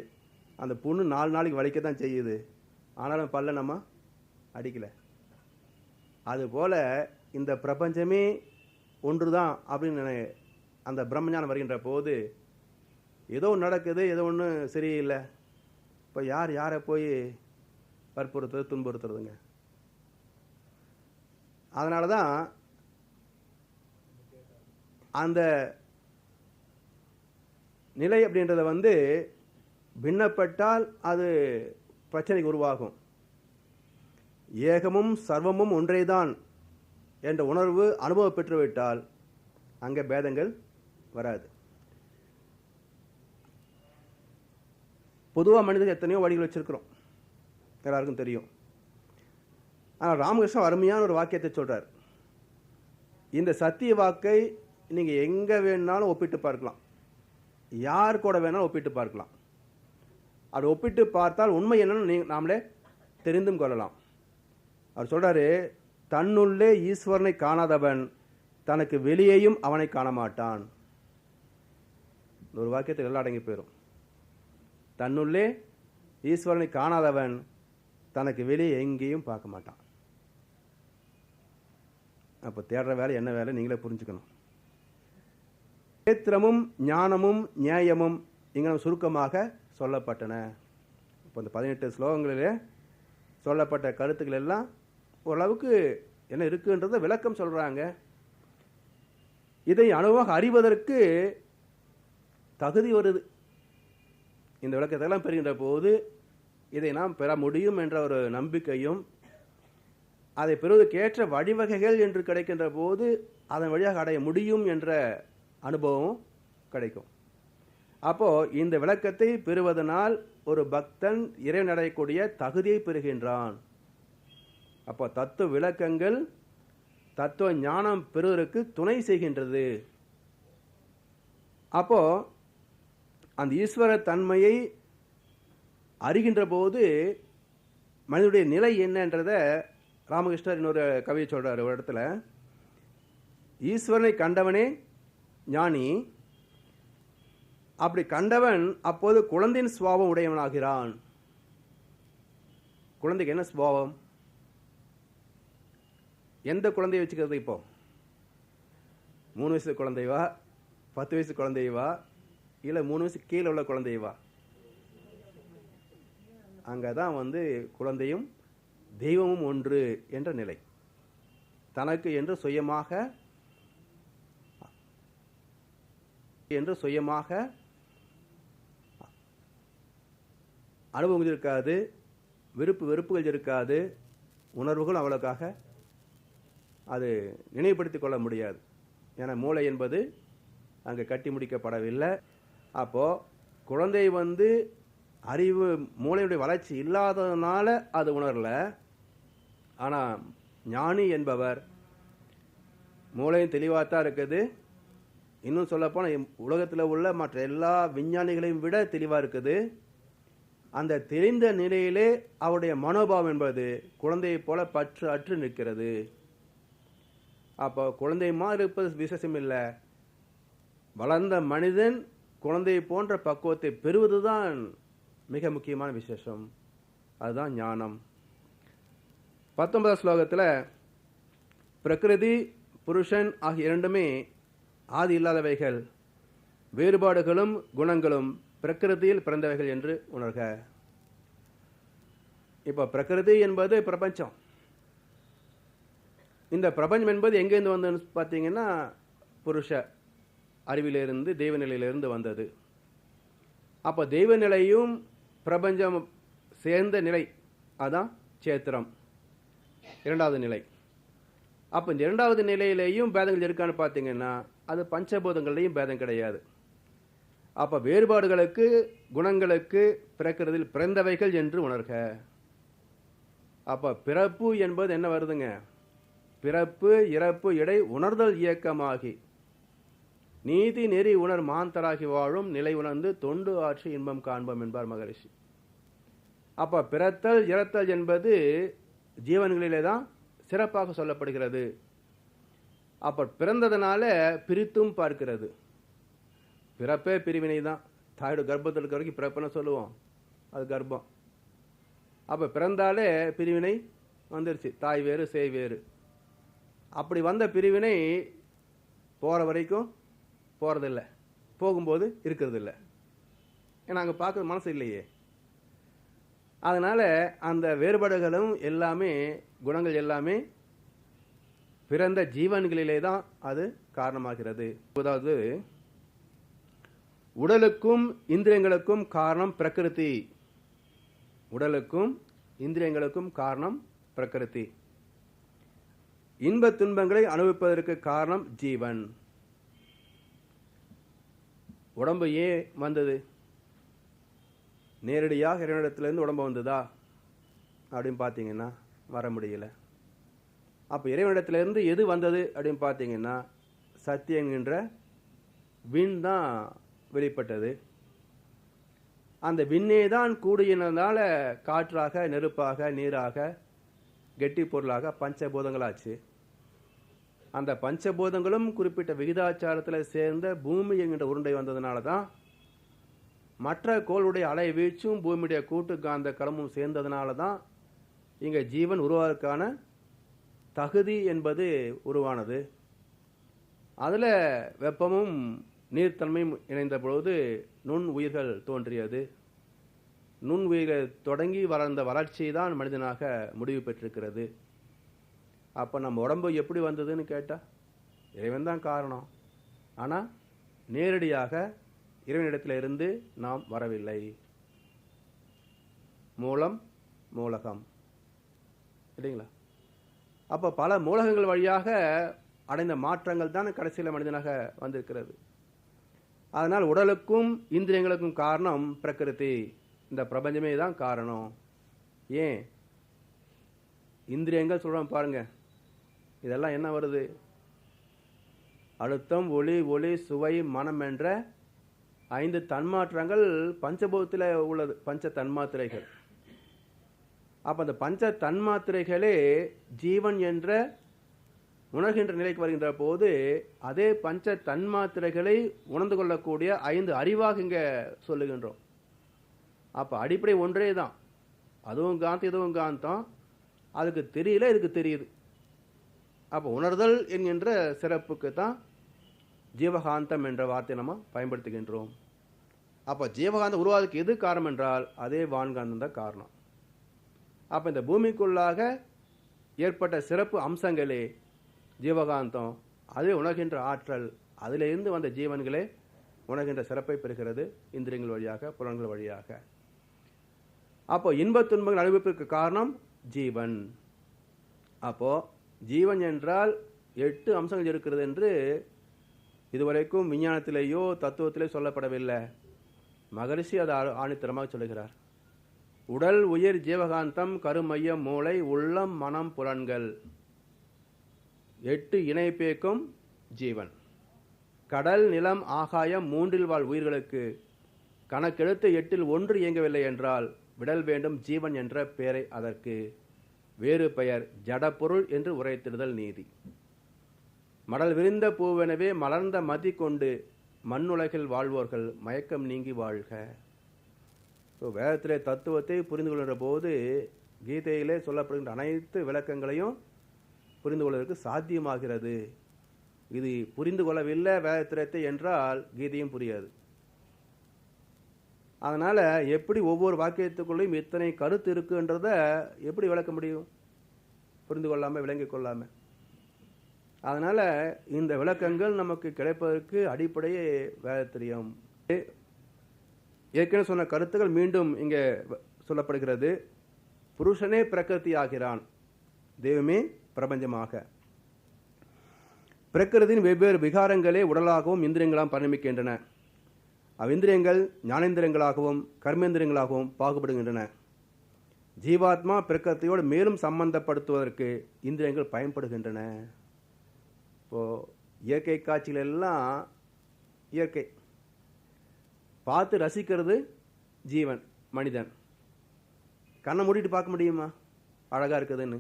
அந்த புண்ணு 4 நாளைக்கு வலிக்க தான் செய்யுது, ஆனாலும் பல்ல நம்ம அடிக்கலை. அதுபோல் இந்த பிரபஞ்சமே ஒன்று தான் அப்படின்னு அந்த பிரம்மஞானம் வருகின்ற போது ஏதோ ஒன்று நடக்குது, ஏதோ ஒன்று சரியில்லை. இப்போ யார் யாரை போய் வற்புறுத்துறது, துன்புறுத்துறதுங்க? அதனால தான் அந்த நிலை அப்படின்றத பின்னப்பட்டால் அது பிரச்சனைக்கு உருவாகும். ஏகமும் சர்வமும் ஒன்றேதான் என்ற உணர்வு அனுபவம் பெற்றுவிட்டால் அங்கே பேதங்கள் வராது. பொதுவாக மனிதர்கள் எத்தனையோ வழிகள் வச்சிருக்கிறோம், எல்லாருக்கும் தெரியும். ஆனால் ராமகிருஷ்ணன் அருமையான ஒரு வாக்கியத்தை சொல்றார். இந்த சத்திய வாக்கை நீங்கள் எங்கே வேணாலும் ஒப்பிட்டு பார்க்கலாம், யார் கூட வேணாலும் ஒப்பிட்டு பார்க்கலாம். அப்படி ஒப்பிட்டு பார்த்தால் உண்மை என்னன்னு நாமளே தெரிந்தும் கொள்ளலாம். அவர் சொல்றாரு, தன்னுள்ளே ஈஸ்வரனை காணாதவன் தனக்கு வெளியேயும் அவனை காண மாட்டான். ஒரு வாக்கியத்தில் எல்லாம் அடங்கி போயிடும். தன்னுள்ளே ஈஸ்வரனை காணாதவன் தனக்கு வெளியே எங்கேயும் பார்க்க மாட்டான். அப்போ தேடுற வேலை என்ன வேலை நீங்களே புரிஞ்சுக்கணும். சேத்திரமும் ஞானமும் நியாயமும் இங்கே சுருக்கமாக சொல்லப்பட்டன. இப்போ இந்த 18 ஸ்லோகங்களிலே சொல்லப்பட்ட கருத்துக்கள் எல்லாம் ஓரளவுக்கு என்ன இருக்குன்றத விளக்கம் சொல்றாங்க. இதை அணுவாக அறிவதற்கு தகுதி வருது. இந்த விளக்கத்தெல்லாம் பெறுகின்ற போது இதை நாம் பெற முடியும் என்ற ஒரு நம்பிக்கையும், அதை பெறுவதற்கேற்ற வழிவகைகள் என்று கிடைக்கின்ற போது அதன் வழியாக அடைய முடியும் என்ற அனுபவம் கிடைக்கும். அப்போ இந்த விளக்கத்தை பெறுவதனால் ஒரு பக்தன் இறைவன் அடையக்கூடிய தகுதியை பெறுகின்றான். அப்போ தத்துவ விளக்கங்கள் தத்துவ ஞானம் பெறுவதற்கு துணை செய்கின்றது. அப்போ அந்த ஈஸ்வர தன்மையை அறிகின்ற போது மனிதனுடைய நிலை என்னன்றத ராமகிருஷ்ணர் இன்னொரு கவியை சொல்றாரு ஒரு இடத்துல. ஈஸ்வரனை கண்டவனே ஞானி, அப்படி கண்டவன் அப்போது குழந்தையின் சுபாவம் உடையவனாகிறான். குழந்தைக்கு என்ன சுபாவம்? எந்த குழந்தையை வச்சுக்கிறது? இப்போ 3 வயசு குழந்தைவா, 10 வயசு குழந்தைவா, இல்லை 3 வயசு கீழே உள்ள குழந்தைவா? அங்கதான் குழந்தையும் தெய்வமும் ஒன்று என்ற நிலை. தனக்கு என்று சுயமாக அனுபவங்கள் இருக்காது, வெறுப்புகள் இருக்காது, உணர்வுகள் அவளுக்காக அது நினைவுபடுத்திக் கொள்ள முடியாது. ஏன்னா மூளை என்பது அங்கே கட்டி முடிக்கப்படவில்லை. அப்போ குழந்தை அறிவு மூளையுடைய வளர்ச்சி இல்லாததுனால அது உணரல. ஆனால் ஞானி என்பவர் மூளையும் தெளிவாக தான் இருக்குது. இன்னும் சொல்லப்போனால் உலகத்தில் உள்ள மற்ற எல்லா விஞ்ஞானிகளையும் விட தெளிவாக இருக்குது. அந்த தெளிந்த நிலையிலே அவருடைய மனோபாவம் என்பது குழந்தையை போல பற்று அற்று நிற்கிறது. அப்போ குழந்தை மாதிரி இருப்பது விசேஷம் இல்லை. வளர்ந்த மனிதன் குழந்தையை போன்ற பக்குவத்தை பெறுவதுதான் மிக முக்கியமான விசேஷம். அதுதான் ஞானம். 19வது ஸ்லோகத்தில் பிரகிருதி புருஷன் ஆகிய இரண்டுமே ஆதி இல்லாதவைகள், வேறுபாடுகளும் குணங்களும் பிரகிருதியில் பிறந்தவைகள் என்று உணர்க. இப்போ பிரகிருதி என்பது பிரபஞ்சம். இந்த பிரபஞ்சம் என்பது எங்கேருந்து வந்ததுன்னு பார்த்தீங்கன்னா புருஷ அறிவிலிருந்து தெய்வ நிலையிலிருந்து வந்தது. அப்போ தெய்வ நிலையும் பிரபஞ்சம் சேர்ந்த நிலை அதான் சேத்திரம், இரண்டாவது நிலை. அப்போ இந்த இரண்டாவது நிலையிலேயும் பேதங்கள் இருக்கான்னு பார்த்தீங்கன்னா அது பஞ்சபூதங்கள்லையும் பேதம் கிடையாது. அப்போ வேறுபாடுகளுக்கு குணங்களுக்கு பிறக்கிறதில் பிறந்தவைகள் என்று உணர்க. அப்போ பிறப்பு என்பது என்ன வருதுங்க? பிறப்பு இறப்பு இடை உணர்தல் இயக்கமாகி நீதி நெறி உணர் மாந்தராகி வாழும் நிலை உணர்ந்து தொண்டு ஆற்றி இன்பம் காண்போம் என்பார் மகரிஷி. அப்போ பிறத்தல் இறத்தல் என்பது ஜீவன்களிலே தான் சிறப்பாக சொல்லப்படுகிறது. அப்போ பிறந்ததுனால பிரித்தும் பார்க்கிறது. பிறப்பே பிரிவினை தான். தாயோட கர்ப்பத்தில் இருக்கிற வரைக்கும் பிறப்புன்னு சொல்லுவோம், அது கர்ப்பம். அப்போ பிறந்தாலே பிரிவினை வந்துருச்சு. தாய் வேறு சேய் வேறு. அப்படி வந்த பிரிவினை போகிற வரைக்கும் போகிறதில்லை, போகும்போது இருக்கிறது இல்லை. ஏன்னா அங்கே பார்க்குற மனசு இல்லையே. அதனால் அந்த வேறுபாடுகளும் எல்லாமே குணங்கள் எல்லாமே பிறந்த ஜீவன்களிலே தான் அது காரணமாகிறது. அதாவது உடலுக்கும் இந்திரியங்களுக்கும் காரணம் பிரகிருதி. உடலுக்கும் இந்திரியங்களுக்கும் காரணம் பிரகிருதி. இன்ப துன்பங்களை அனுபவிப்பதற்கு காரணம் ஜீவன். உடம்பு ஏன் வந்தது? நேரடியாக இறைவனிடத்திலிருந்து உடம்பு வந்ததா அப்படின்னு பார்த்தீங்கன்னா வர முடியல. அப்போ இறைவனிடத்திலிருந்து எது வந்தது அப்படின்னு பார்த்தீங்கன்னா சத்தியங்கிற விண் தான் வெளிப்பட்டது. அந்த விண்ணே தான் கூடியனால காற்றாக, நெருப்பாக, நீராக, கெட்டி பொருளாக பஞ்சபூதங்களாச்சு. அந்த பஞ்சபூதங்களும் குறிப்பிட்ட விகிதாச்சாரத்தில் சேர்ந்த பூமி என்கின்ற உருண்டை வந்ததுனால தான் மற்ற கோளுடைய அலை வீச்சும் பூமியுடைய கூட்டு காந்த களமும் சேர்ந்ததுனால தான் இங்கே ஜீவன் உருவாவதற்கான தகுதி என்பது உருவானது. அதில் வெப்பமும் நீர்த்தன்மையும் இணைந்த பொழுது நுண் உயிர்கள் தோன்றியது. நுண்ணுயிர்கள் தொடங்கி வளர்ந்த வளர்ச்சி தான் மனிதனாக முடிவு பெற்றிருக்கிறது. அப்போ நம்ம உடம்பு எப்படி வந்ததுன்னு கேட்டால் இறைவன் தான் காரணம். ஆனால் நேரடியாக இறைவனிடத்தில் இருந்து நாம் வரவில்லை. மூலம் மூலகம் இல்லைங்களா? அப்போ பல மூலகங்கள் வழியாக அடைந்த மாற்றங்கள் தான் கடைசியில் மனிதனாக வந்திருக்கிறது. அதனால் உடலுக்கும் இந்திரியங்களுக்கும் காரணம் பிரகிருதி, இந்த பிரபஞ்சமே தான் காரணம். ஏன் இந்திரியங்கள் சொல்கிறோம் பாருங்க, இதெல்லாம் என்ன வருது? அழுத்தம், ஒளி, ஒளி, சுவை, மனம் என்ற 5 தன்மாற்றங்கள் பஞ்சபூதத்தில் உள்ளது, பஞ்ச தன்மாத்திரைகள். அப்போ அந்த பஞ்ச தன்மாத்திரைகளே ஜீவன் என்ற உணர்கின்ற நிலைக்கு வருகின்ற போது அதே பஞ்ச தன்மாத்திரைகளை உணர்ந்து கொள்ளக்கூடிய 5 அறிவாக இங்கே சொல்லுகின்றோம். அப்போ அடிப்படை ஒன்றே தான், அதுவும் காந்தம் இதுவும் காந்தம். அதுக்கு தெரியல, இதுக்கு தெரியுது. அப்போ உணர்தல் என்கின்ற சிறப்புக்கு தான் ஜீவகாந்தம் என்ற வார்த்தை நம்ம பயன்படுத்துகின்றோம். அப்போ ஜீவகாந்தம் உருவாதுக்கு எது காரணம் என்றால் அதே வான்காந்தம் தான் காரணம். அப்போ இந்த பூமிக்குள்ளாக ஏற்பட்ட சிறப்பு அம்சங்களே ஜீவகாந்தம், அதே உணர்கின்ற ஆற்றல், அதிலிருந்து வந்த ஜீவன்களே உணர்கின்ற சிறப்பை பெறுகிறது இந்திரியங்கள் வழியாக, புலன்கள் வழியாக. அப்போ இன்பத் துன்பங்கள் அனுபவிப்பதற்கு காரணம் ஜீவன். அப்போ ஜீவன் என்றால் 8 அம்சங்கள் இருக்கிறது என்று இதுவரைக்கும் விஞ்ஞானத்திலேயோ தத்துவத்திலே சொல்லப்படவில்லை. மகரிஷி அதை ஆணித்தரமாக சொல்லுகிறார். உடல், உயிர், ஜீவகாந்தம், கருமையம், மூளை, உள்ளம், மனம், புலன்கள் 8 இணைப்பேக்கும் ஜீவன். கடல், நிலம், ஆகாயம் 3இல் வாழ் உயிர்களுக்கு கணக்கெடுத்து 8இல் 1 இயங்கவில்லை என்றால் விடல் வேண்டும் ஜீவன் என்ற பெயரை அதற்கு. வேறு பெயர் ஜடப்பொருள் என்று உரைத்திடுதல் நீதி. மடல் விரிந்த பூவெனவே மலர்ந்த மதி கொண்டு மண்ணுலகில் வாழ்வோர்கள் மயக்கம் நீங்கி வாழ்க. வேதத்திலே தத்துவத்தை புரிந்து கொள்கின்ற போது கீதையிலே சொல்லப்படுகின்ற அனைத்து விளக்கங்களையும் புரிந்து கொள்வதற்கு சாத்தியமாகிறது. இது புரிந்து கொள்ளவில்லை வேதத்திரத்தை என்றால் கீதையும் புரியாது. அதனால் எப்படி ஒவ்வொரு வாக்கியத்துக்குள்ளேயும் இத்தனை கருத்து இருக்குன்றத எப்படி விளக்க முடியும்? புரிந்து கொள்ளாமல், விளங்கி கொள்ளாமல். அதனால் இந்த விளக்கங்கள் நமக்கு கிடைப்பதற்கு அடிப்படையே வேதத்திரியம். ஏற்கனவே சொன்ன கருத்துக்கள் மீண்டும் இங்கே சொல்லப்படுகிறது. புருஷனே பிரகிருதி ஆகிறான், தெய்வமே பிரபஞ்சமாக. பிரகிருதியின் வெவ்வேறு விகாரங்களே உடலாகவும் இந்திரியங்களாகவும் பரிணமிக்கின்றன. அவ்விந்திரியங்கள் ஞானேந்திரியங்களாகவும் கர்மேந்திரியங்களாகவும் பாகுபடுகின்றன. ஜீவாத்மா பிரகிருதியோடு மேலும் சம்பந்தப்படுத்துவதற்கு இந்திரியங்கள் பயன்படுகின்றன. இப்போது இயற்கை காட்சிகள் எல்லாம் இயற்கை பார்த்து ரசிக்கிறது ஜீவன், மனிதன். கண்ணை மூடிட்டு பார்க்க முடியுமா அழகாக இருக்குதுன்னு?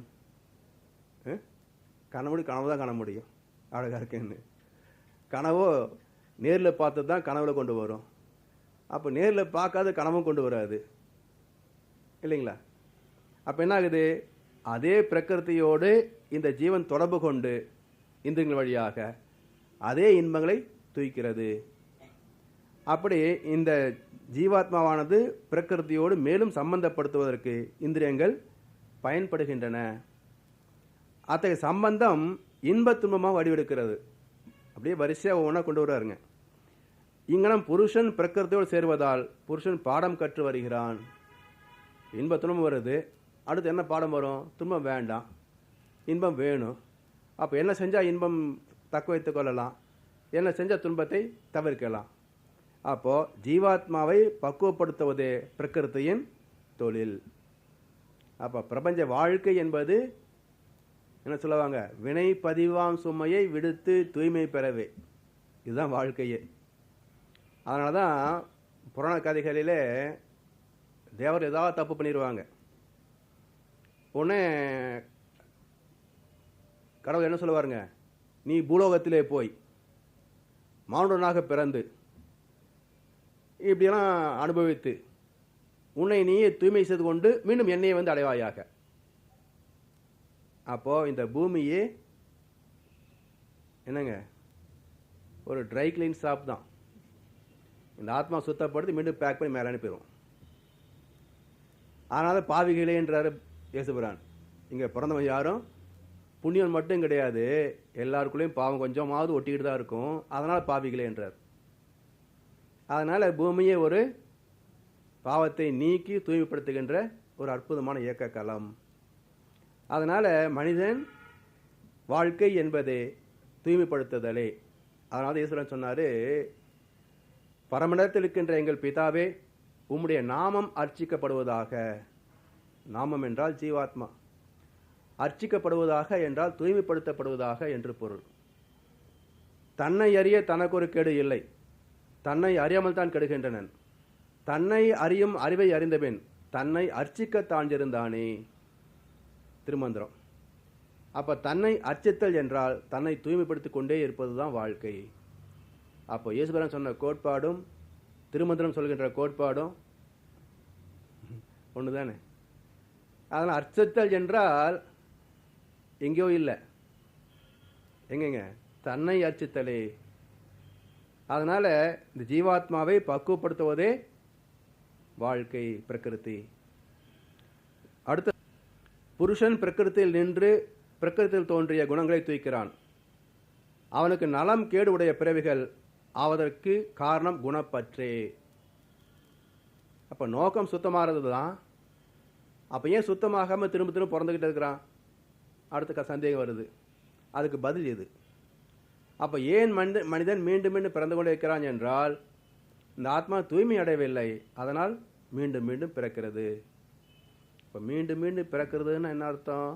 கண்ணை மூடி கனவு தான் காண முடியும் அழகாக இருக்குன்னு. கனவோ நேரில் பார்த்து தான் கனவுல கொண்டு வரும். அப்போ நேரில் பார்க்காத கனவும் கொண்டு வராது இல்லைங்களா? அப்போ என்ன ஆகுது? அதே பிரகிருதியோடு இந்த ஜீவன் தொடர்பு கொண்டு இந்திரியங்கள் வழியாக அதே இன்பங்களை தூய்க்கிறது. அப்படி இந்த ஜீவாத்மாவானது பிரகிருதியோடு மேலும் சம்பந்தப்படுத்துவதற்கு இந்திரியங்கள் பயன்படுகின்றன. அத்தகைய சம்பந்தம் இன்பத் துன்பமாக வடிவெடுக்கிறது. அப்படியே வரிசையாக ஒவ்வொன்றா கொண்டு வர்றாருங்க. இங்கனம் புருஷன் பிரகிருதியோடு சேருவதால் புருஷன் பாடம் கற்று வருகிறான். இன்ப துன்பம் வருது, அடுத்து என்ன பாடம் வரும்? துன்பம் வேண்டாம், இன்பம் வேணும். அப்போ என்ன செஞ்சால் இன்பம் தக்க வைத்துக் கொள்ளலாம், என்ன செஞ்சால் துன்பத்தை தவிர்க்கலாம். அப்போது ஜீவாத்மாவை பக்குவப்படுத்துவதே பிரகிருதியின் தொழில். அப்போ பிரபஞ்ச வாழ்க்கை என்பது என்ன சொல்லுவாங்க? வினை பதிவாம் சுமையை விடுத்து தூய்மை பெறவே. இதுதான் வாழ்க்கையே. அதனால தான் புராண கதைகளிலே தேவர் ஏதாவது தப்பு பண்ணிடுவாங்க, உடனே கடவுள் என்ன சொல்லுவாருங்க? நீ பூலோகத்திலே போய் மானுடனாக பிறந்து இப்படியெல்லாம் அனுபவித்து உன்னை நீயே தூய்மை செய்து கொண்டு மீண்டும் என்னையை வந்து அடைவாயாக. அப்போது இந்த பூமியே என்னங்க? ஒரு ட்ரை கிளீன் ஷாப் தான். இந்த ஆத்மா சுத்தப்படுத்தி மீண்டும் பேக் பண்ணி மேலே அனுப்பிடுவோம். அதனால பாவிகளேன்றாரு இயேசுபிரான். இங்கே பிறந்தவன் யாரும் புண்ணியன் மட்டும் கிடையாது, எல்லாருக்குள்ளேயும் பாவம் கொஞ்சமாவது ஒட்டிக்கிட்டு தான் இருக்கும். அதனால் பாவிகளே என்றார். அதனால் பூமியை ஒரு பாவத்தை நீக்கி தூய்மைப்படுத்துகின்ற ஒரு அற்புதமான இயக்க களம். அதனால் மனிதன் வாழ்க்கை என்பது தூய்மைப்படுத்துதலே. அதனால ஈஸ்வரன் சொன்னார், பரமண்டலத்தில் இருக்கின்ற எங்கள் பிதாவே, உம்முடைய நாமம் அர்ச்சிக்கப்படுவதாக. நாமம் என்றால் ஜீவாத்மா, அர்ச்சிக்கப்படுவதாக என்றால் தூய்மைப்படுத்தப்படுவதாக என்று பொருள். தன்னை அறிய தனக்கு ஒரு கெடு இல்லை, தன்னை அறியாமல் தான் கெடுகின்றனன். தன்னை அறியும் அறிவை அறிந்தபின் தன்னை அர்ச்சிக்கத்தான் இருந்தானே. திருமந்திரம். அப்போ தன்னை அர்ச்சித்தல் என்றால் தன்னை தூய்மைப்படுத்திக் கொண்டே இருப்பது தான் வாழ்க்கை. அப்போ ஈஸ்வரன் சொன்ன கோட்பாடும் திருமந்திரம் சொல்கின்ற கோட்பாடும் ஒன்று தானே. அதனால் அர்ச்சித்தல் என்றால் எங்கேயோ இல்லை, எங்கெங்க தன்னை அர்ச்சித்தலே. அதனால் இந்த ஜீவாத்மாவை பக்குவப்படுத்துவதே வாழ்க்கை, பிரகிருதி. அடுத்த புருஷன் பிரகிருத்தியில் நின்று பிரகிருத்தியில் தோன்றிய குணங்களை தூய்க்கிறான். அவனுக்கு நலம் கேடு உடைய பிறவிகள் ஆவதற்கு காரணம் குணப்பற்றே. அப்போ நோக்கம் சுத்தமாகிறது தான். அப்போ ஏன் சுத்தமாகாமல் திரும்ப திரும்ப பிறந்துக்கிட்டு இருக்கிறான்? அடுத்த சந்தேகம் வருது. அதுக்கு பதில் எது? அப்போ ஏன் மனிதன் மீண்டும் மீண்டும் பிறந்து கொண்டே இருக்கிறான் என்றால், இந்த ஆத்மா தூய்மை அடையவில்லை, அதனால் மீண்டும் மீண்டும் பிறக்கிறது. இப்போ மீண்டும் மீண்டும் பிறக்கிறதுன்னு என்ன அர்த்தம்?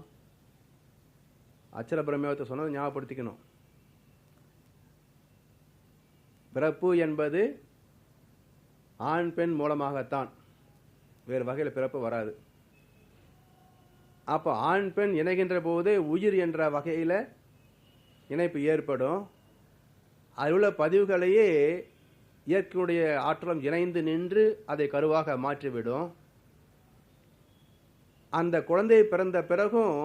அச்சர பிரம்மத்தை சொன்னதை ஞாபகப்படுத்திக்கணும். பிறப்பு என்பது ஆண் பெண் மூலமாகத்தான், வேறு வகையில் பிறப்பு வராது. அப்போ ஆண் பெண் இணைகின்ற போது உயிர் என்ற வகையில் இணைப்பு ஏற்படும். அதில் உள்ள பதிவுகளையே இயற்கையுடைய ஆற்றலும் இணைந்து நின்று அதை கருவாக மாற்றிவிடும். அந்த குழந்தை பிறந்த பிறகும்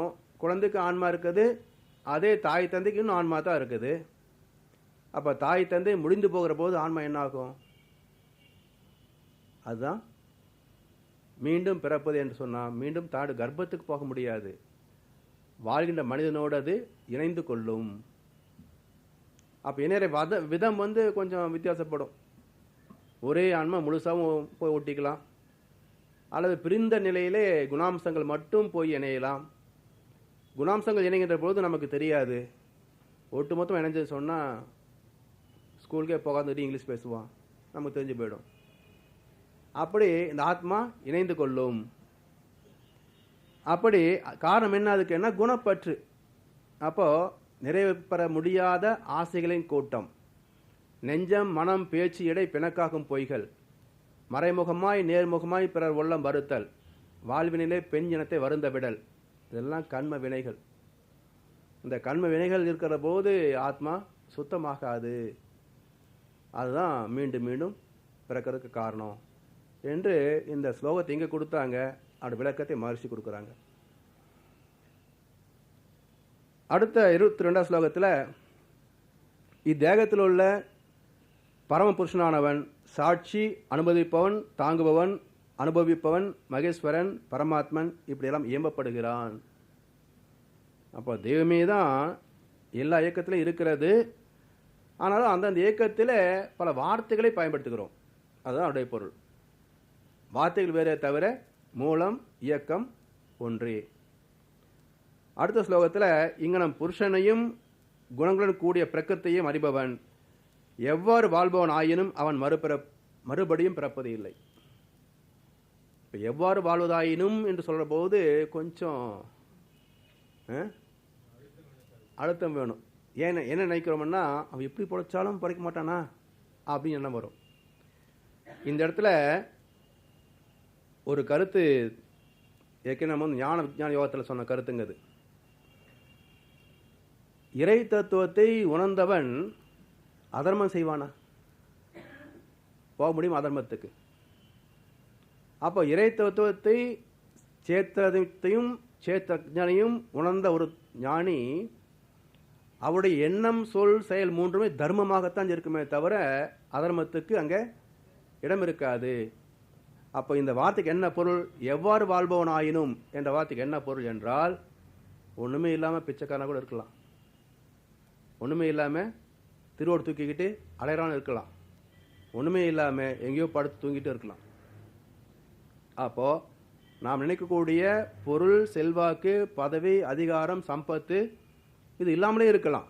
குழந்தைக்கு ஆன்மா இருக்குது, அதே தாய் தந்தைக்கு இன்னும் ஆன்மா தான் இருக்குது. அப்போ தாய் தந்தை முடிந்து போகிற போது ஆன்மா என்ன ஆகும்? அதுதான் மீண்டும் பிறப்பது என்று சொன்னால், மீண்டும் தாடு கர்ப்பத்துக்கு போக முடியாது, வாழ்கின்ற மனிதனோடு அது இணைந்து கொள்ளும். அப்போ இணைய விதம் கொஞ்சம் வித்தியாசப்படும். ஒரே ஆன்மா முழுசாகவும் போய் ஒட்டிக்கலாம், அல்லது பிரிந்த நிலையிலே குணாம்சங்கள் மட்டும் போய் இணையலாம். குணாம்சங்கள் இணைகின்ற பொழுது நமக்கு தெரியாது. ஒட்டு மொத்தம் இணைஞ்சு சொன்னால் ஸ்கூலுக்கே போகாதுட்டு இங்கிலீஷ் பேசுவான், நமக்கு தெரிஞ்சு போயிடும். அப்படி இந்த ஆத்மா இணைந்து கொள்ளும். அப்படி காரணம் என்ன? அதுக்கு என்ன? குணப்பற்று. அப்போது நிறைவு பெற முடியாத ஆசைகளின் கூட்டம், நெஞ்சம் மனம் பேச்சு இடை பிணக்காகும் பொய்கள், மறைமுகமாய் நேர்முகமாய் பிறர் உள்ளம் வருத்தல், வாழ்வினிலே பெண் இனத்தை வருந்த விடல், இதெல்லாம் கண்ம வினைகள். இந்த கண்ம வினைகள் இருக்கிற போது ஆத்மா சுத்தமாகாது. அதுதான் மீண்டும் மீண்டும் பிறக்கிறதுக்கு காரணம் என்று இந்த ஸ்லோகத்தை இங்கே கொடுத்தாங்க. அப்படி விளக்கத்தை மகிழ்ச்சி கொடுக்குறாங்க. அடுத்த 22ஆம் ஸ்லோகத்தில், இத்தேகத்தில் உள்ள பரமபுருஷனானவன் சாட்சி, அனுமதிப்பவன், தாங்குபவன், அனுபவிப்பவன், மகேஸ்வரன், பரமாத்மன் இப்படியெல்லாம் இயம்பப்படுகிறான். அப்போ தெய்வமே தான் எல்லா இயக்கத்திலும் இருக்கிறது. ஆனாலும் அந்தந்த இயக்கத்தில் பல வார்த்தைகளை பயன்படுத்துகிறோம். அதுதான் அவருடைய பொருள். வார்த்தைகள் வேறே தவிர மூலம் இயக்கம் ஒன்றே. அடுத்த ஸ்லோகத்தில், இங்கனம் புருஷனையும் குணங்களுடன் கூடிய பிரக்கத்தையும் அறிபவன் எவ்வாறு வாழ்பவன் ஆயினும் அவன் மறுபடியும் பிறப்பது இல்லை. இப்போ எவ்வாறு வாழ்வதாயினும் என்று சொல்கிற போது கொஞ்சம் அழுத்தம் வேணும். என்ன நினைக்கிறோம்னா, அவன் எப்படி பிழைச்சாலும் பிழைக்க மாட்டானா அப்படின்னு என்ன வரும். இந்த இடத்துல ஒரு கருத்து ஏற்கனவே நம்ம ஞான விஞ்ஞான யோகத்தில் சொன்ன கருத்துங்கிறது. இறை தத்துவத்தை உணர்ந்தவன் அதர்மம் செய்வானா? போக முடியும் அதர்மத்துக்கு. அப்போ இறை தத்துவத்தை சேத்தனையும் சேத்தனையும் உணர்ந்த ஒரு ஞானி, அவருடைய எண்ணம் சொல் செயல் மூன்றுமே தர்மமாகத்தான் இருக்குமே தவிர அதர்மத்துக்கு அங்கே இடம் இருக்காது. அப்போ இந்த வார்த்தைக்கு என்ன பொருள்? எவ்வாறு வாழ்பவன் ஆயினும் என்ற வார்த்தைக்கு என்ன பொருள் என்றால், ஒன்றுமே இல்லாமல் பிச்சைக்காரனா கூட இருக்கலாம், ஒன்றுமே இல்லாமல் திருவோடு தூக்கிக்கிட்டு அலையறான்னு இருக்கலாம், ஒன்றுமே இல்லாமல் எங்கேயோ படுத்து தூங்கிட்டு இருக்கலாம். அப்போது நாம் நினைக்கக்கூடிய பொருள், செல்வாக்கு, பதவி, அதிகாரம், சம்பத்து இது இல்லாமலே இருக்கலாம்,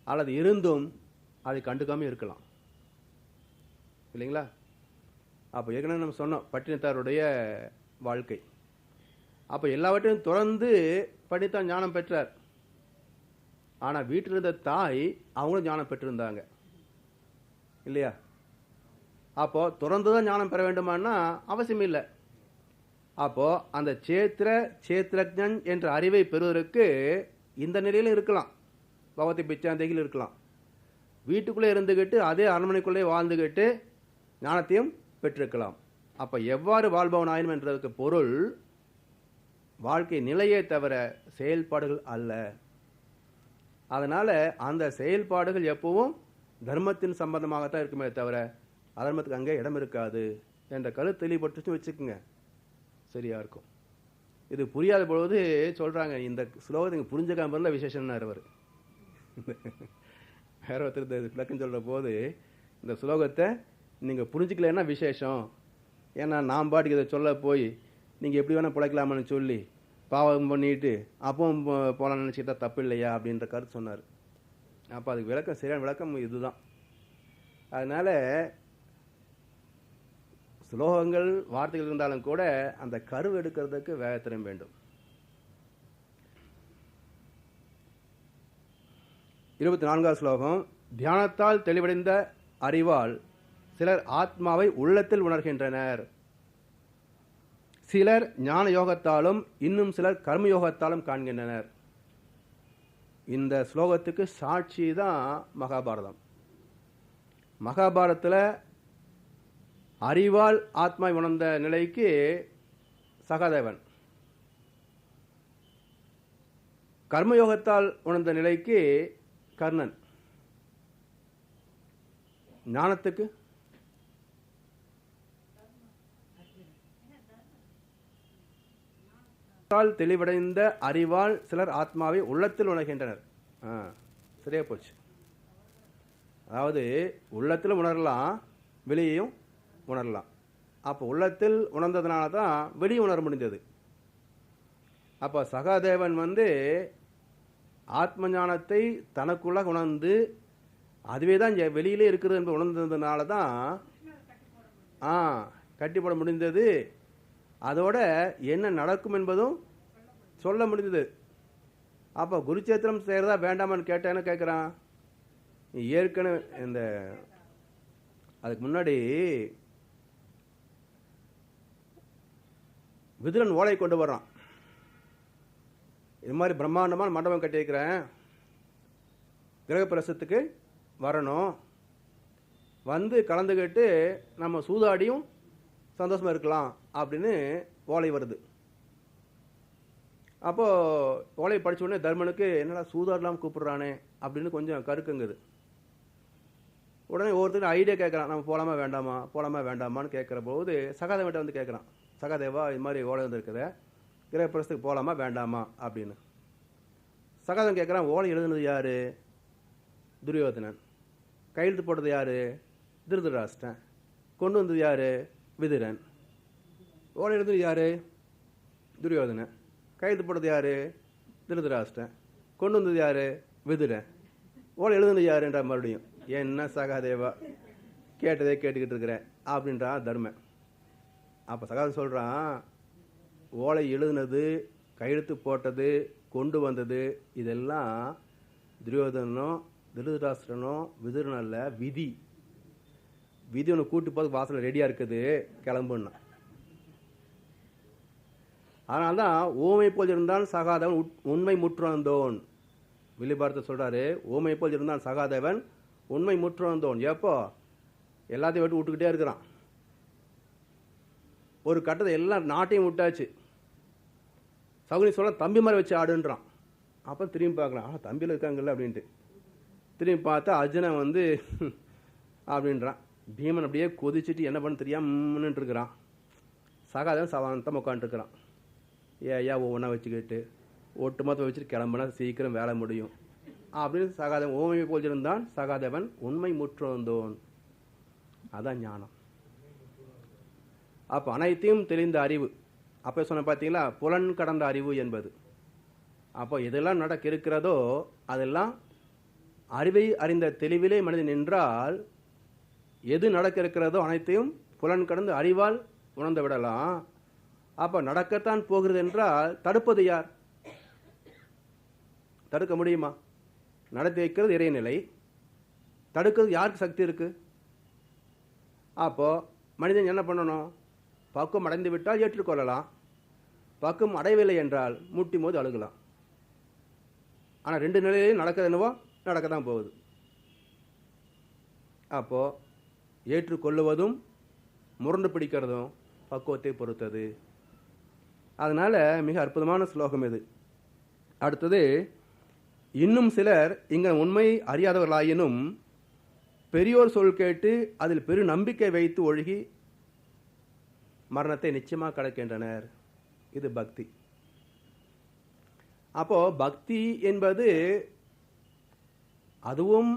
அல்லது இருந்தும் அதை கண்டுக்காமல் இருக்கலாம், இல்லைங்களா? அப்போ ஏற்கனவே நம்ம சொன்னோம் பட்டினத்தாருடைய வாழ்க்கை. அப்போ எல்லாவற்றையும் தொடர்ந்து படித்தான் ஞானம் பெற்றார். ஆனால் வீட்டில் இருந்த தாய் அவங்களும் ஞானம் பெற்றிருந்தாங்க, இல்லையா? அப்போ தொடர்ந்து தான் ஞானம் பெற வேண்டுமானா அவசியம் இல்லை. அப்போ அந்த சேத்திரஜன் என்ற அறிவை பெறுவதற்கு இந்த நிலையில இருக்கலாம், பகவதி பிச்சாந்தைகள் இருக்கலாம், வீட்டுக்குள்ளே இருந்துகிட்டு அதே அரண்மனைக்குள்ளே வாழ்ந்துகிட்டு ஞானத்தையும் பெற்றிருக்கலாம். அப்போ எவ்வாறு வாழ்பவன் ஆயினும் என்றதுக்கு பொருள் வாழ்க்கை நிலையே தவிர செயல்பாடுகள் அல்ல. அதனால அந்த செயல்பாடுகள் எப்பவும் தர்மத்தின் சம்பந்தமாகத்தான் இருக்குமே தவிர அதர்மத்துக்கு அங்கே இடம் இருக்காது என்ற கருத்து தெளிவுபட்டு வச்சுக்கோங்க, சரியா இருக்கும். இது புரியாத பொழுது சொல்றாங்க, இந்த ஸ்லோகத்தை புரிஞ்சுக்காம இருந்தா விசேஷம்னார் அவர். வேற ஒருத்தர் விளக்கம் சொல்ற போது, இந்த ஸ்லோகத்தை நீங்க புரிஞ்சுக்கலன்னா விசேஷம், ஏன்னா நான் பாட்டுக்கு இதை சொல்ல போய் நீங்க எப்படி வேணா பிழைக்கலாமான்னு சொல்லி பாவம் பண்ணிட்டு அப்பவும் போலான்னு நினைச்சிட்டா தப்பு இல்லையா அப்படின்ற கருத்து சொன்னார். அப்போ அதுக்கு விளக்கம், சரியான விளக்கம் இதுதான். அதனால ஸ்லோகங்கள் வார்த்தைகள் இருந்தாலும் கூட அந்த கருவு எடுக்கிறதுக்கு வேகத்திறம் வேண்டும். 24வது ஸ்லோகம். தியானத்தால் தெளிவடைந்த அறிவால் சிலர் ஆத்மாவை உள்ளத்தில் உணர்கின்றனர், சிலர் ஞான யோகத்தாலும் இன்னும் சிலர் கர்மயோகத்தாலும் காண்கின்றனர். இந்த ஸ்லோகத்துக்கு சாட்சி தான் மகாபாரதம். மகாபாரதத்தில் அறிவால் ஆத்மா உணர்ந்த நிலைக்கு சகாதேவன், கர்மயோகத்தால் உணர்ந்த நிலைக்கு கர்ணன், ஞானத்துக்கு தெளிவடைந்த அறிவால் சிலர் ஆத்மாவை உள்ளத்தில் உணர்கின்றனர். சரியா போச்சு. அதாவது உள்ளத்தில் உணரலாம், வெளியையும் உணரலாம். அப்போ உள்ளத்தில் உணர்ந்ததுனால தான் வெளியே உணர முடிந்தது. அப்போ சகாதேவன் ஆத்ம ஞானத்தை தனக்குள்ள உணர்ந்து அதுவே தான் வெளியிலே இருக்கிறது என்று உணர்ந்ததுனால தான் கட்டி போட முடிந்தது. அதோட என்ன நடக்கும் என்பதும் சொல்ல முடிந்தது. அப்போ குருச்சேத்திரம் செய்கிறதா வேண்டாமான்னு கேட்டேன்னு கேட்குறான். ஏற்கனவே இந்த அதுக்கு முன்னாடி விதுரன் ஓலை கொண்டு வர்றான். இது மாதிரி பிரம்மாண்டமான மண்டபம் கட்டியிருக்கிறேன், கிரகப்பிரசத்துக்கு வரணும், வந்து கலந்துக்கிட்டு நம்ம சூதாடியும் சந்தோஷமாக இருக்கலாம் அப்படின்னு ஓலை வருது. அப்போது ஓலையை படித்த உடனே தர்மனுக்கு என்னடா சூதாடலாம் கூப்பிட்றானே அப்படின்னு கொஞ்சம் கருக்குங்குது. உடனே ஒவ்வொருத்தரும் ஐடியா கேட்குறான், நம்ம போகலாமா வேண்டாமா போகலாமா வேண்டாமான்னு கேட்குற போது சகாதேவன்கிட்ட வந்து கேட்குறான், சகாதேவா இது மாதிரி ஓலை வந்துருக்குது, கிரகப்பிரசத்துக்கு போகலாமா வேண்டாமா அப்படின்னு. சகாதேவன் கேட்குறான், ஓலை எழுதுனது யார்? துரியோதனன். கையெழுத்து போட்டது யார்? திருதராஷ்டிரன். கொண்டு வந்தது யார்? விதுரன். ஓலை எழுதுனது யார்? துரியோதனன். கையெழுத்து போட்டது யார்? திருதராஷ்டிரன். கொண்டு வந்தது யார்? விதுரன். ஓலை எழுதுனது யார் என்ற மறுபடியும் என்ன சகாதேவா கேட்டதே கேட்டுக்கிட்டு இருக்கிறேன் அப்படின்றான் தர்மன். அப்போ சகாதேவன் சொல்கிறான், ஓலை எழுதுனது, கையெழுத்து போட்டது, கொண்டு வந்தது இதெல்லாம் துரியோதனனோ திருதராஷ்டிரனோ விதுரன் அல்ல, விதி. விதி ஒன்று கூட்டு போது வாசல் ரெடியாக இருக்குது, கிளம்புன்னா. அதனால்தான் ஓமை போல் இருந்தான் சகாதேவன் உண்மை முற்றுணர்ந்தோன். வில்லிபாரத்தை சொல்கிறாரு, ஓமை போல் இருந்தான் சகாதேவன் உண்மை முற்றுணர்ந்தோன். எப்போ எல்லாத்தையும் விட்டுக்கிட்டே இருக்கிறான். ஒரு கட்டத்தை எல்லா நாட்டையும் விட்டாச்சு. சகுனி சொல்ல தம்பி மாதிரி வச்சு ஆடுன்றான். அப்போ திரும்பி பார்க்கலாம், தம்பியில் இருக்காங்கல்ல அப்படின்ட்டு திரும்பி பார்த்தா அர்ஜுனன் அப்படின்றான். பீமன் அப்படியே கொதிச்சுட்டு என்ன பண்ண தெரியாம இருக்கிறான். சகாதேவன் சவாந்தம் உட்காந்துருக்கிறான். ஏயா ஒவ்வொன்றா வச்சுக்கிட்டு ஒட்டுமொத்தம் வச்சுட்டு கிளம்புனா சீக்கிரம் வேலை முடியும் அப்படின்னு சகாதேவன் ஓமையை போலிருந்தான். சகாதேவன் உண்மை முற்றோந்தோன். அதான் ஞானம். அப்போ அனைத்தையும் தெளிந்த அறிவு. அப்போ சொன்ன பார்த்தீங்களா, புலன் கடந்த அறிவு என்பது. அப்போ எதெல்லாம் நடக்க இருக்கிறதோ அதெல்லாம் அறிவை அறிந்த தெளிவிலே மனிதன் நின்றால் எது நடக்க இருக்கிறதோ அனைத்தையும் புலன் கடந்து அறிவால் உணர்ந்து விடலாம். அப்போ நடக்கத்தான் போகிறது என்றால் தடுப்பது யார்? தடுக்க முடியுமா? நடத்தி வைக்கிறது இறைநிலை. தடுக்கிறது யாருக்கு சக்தி இருக்கு? அப்போ மனிதன் என்ன பண்ணணும்? பக்குவம் அடைந்து விட்டால் ஏற்றுக்கொள்ளலாம். பக்குவம் அடையவில்லை என்றால் முட்டி மோதி அழுகலாம். ஆனால் ரெண்டு நிலையிலையும் நடக்கிறது என்னவோ நடக்க தான் போகுது. அப்போ ஏற்றுக்கொள்ளுவதும் முரண்டு பிடிக்கிறதும் பக்குவத்தை பொறுத்தது. அதனால மிக அற்புதமான ஸ்லோகம் இது. அடுத்தது, இன்னும் சிலர் இங்க உண்மை அறியாதவர்களாயினும் பெரியோர் சொல் கேட்டு அதில் பெரு நம்பிக்கை வைத்து ஒழுகி மரணத்தை நிச்சயமாக கடக்கின்றனர். இது பக்தி. அப்போ பக்தி என்பது அதுவும்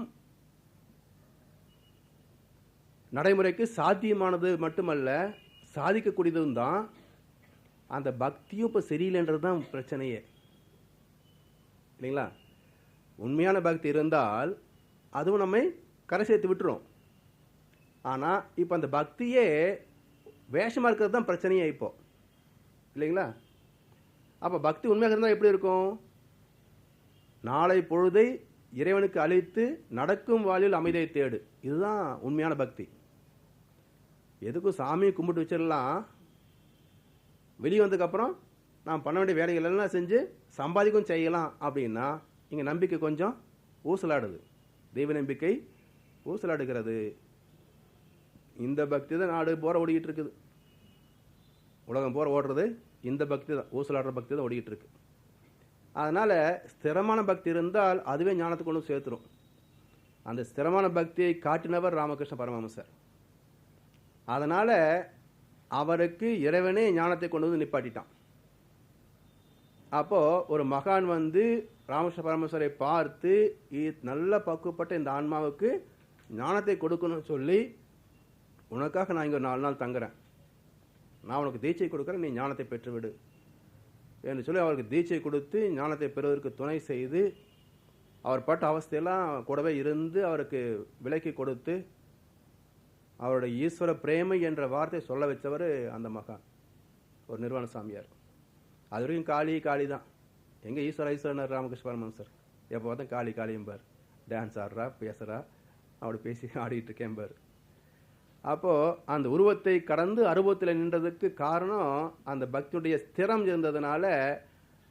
நடைமுறைக்கு சாத்தியமானது மட்டுமல்ல, சாதிக்கக்கூடியதும் தான். அந்த பக்தியும் இப்போ சரியில்லைன்றது தான் பிரச்சனையே, இல்லைங்களா? உண்மையான பக்தி இருந்தால் அதுவும் நம்மை கரை சேர்த்து விட்டுரும். ஆனால் இப்போ அந்த பக்தியே வேஷமாக இருக்கிறது தான் பிரச்சனையே இப்போ, இல்லைங்களா? அப்போ பக்தி உண்மையாக இருந்தால் எப்படி இருக்கும்? நாளை பொழுதை இறைவனுக்கு அளித்து நடக்கும் வாழ்வில் அமைதியை தேடு. இதுதான் உண்மையான பக்தி. எதுக்கும் சாமியை கும்பிட்டு வச்சிடலாம், வெளியே வந்ததுக்கப்புறம் நான் பண்ண வேண்டிய வேலைகள் எல்லாம் செஞ்சு சம்பாதிக்கும் செய்யலாம் அப்படின்னா இங்கே நம்பிக்கை கொஞ்சம் ஊசலாடுது. தெய்வ நம்பிக்கை ஊசலாடுகிறது. இந்த பக்தி தான் நாடு போற ஓடிக்கிட்டு இருக்குது. உலகம் போற ஓடுறது இந்த பக்தி தான், ஊசலாடுற பக்தி தான் ஓடிக்கிட்டு இருக்கு. அதனால ஸ்திரமான பக்தி இருந்தால் அதுவே ஞானத்தை கொண்டு சேர்த்துரும். அந்த ஸ்திரமான பக்தியை காட்டினவர் ராமகிருஷ்ண பரமஹம்சர். அதனால அவருக்கு இறைவனே ஞானத்தை கொண்டு வந்து நிப்பாட்டிட்டான். அப்போ ஒரு மகான் வந்து ராமகிருஷ்ண பரமஹம்சரை பார்த்து நல்ல பக்குவப்பட்ட இந்த ஆன்மாவுக்கு ஞானத்தை கொடுக்கணும்னு சொல்லி, உனக்காக நான் இங்கே 4 நாள் தங்குறேன், நான் உனக்கு தீட்சை கொடுக்குறேன், நீ ஞானத்தை பெற்றுவிடு என்று சொல்லி அவருக்கு தீட்சை கொடுத்து ஞானத்தை பெறுவதற்கு துணை செய்து அவர் பட்ட அவஸ்தையெல்லாம் கூடவே இருந்து அவருக்கு விலக்கி கொடுத்து அவருடைய ஈஸ்வர பிரேமை என்ற வார்த்தை சொல்ல வச்சவர் அந்த மகான், ஒரு நிர்வாண சாமியார். அது வரைக்கும் காளி காளி தான். எங்கே ஈஸ்வர ஈஸ்வரனர் ராமகிருஷ்ண பரமஹம்சர் எப்போ பார்த்தா காளி காளியம்பார். டான்ஸ் ஆடுறா, பேசுகிறா, அப்படி பேசி ஆடிட்டு இருக்கேன்பார். அப்போது அந்த உருவத்தை கடந்து அருவத்தில் நின்றதுக்கு காரணம் அந்த பக்தியுடைய ஸ்திரம் இருந்ததுனால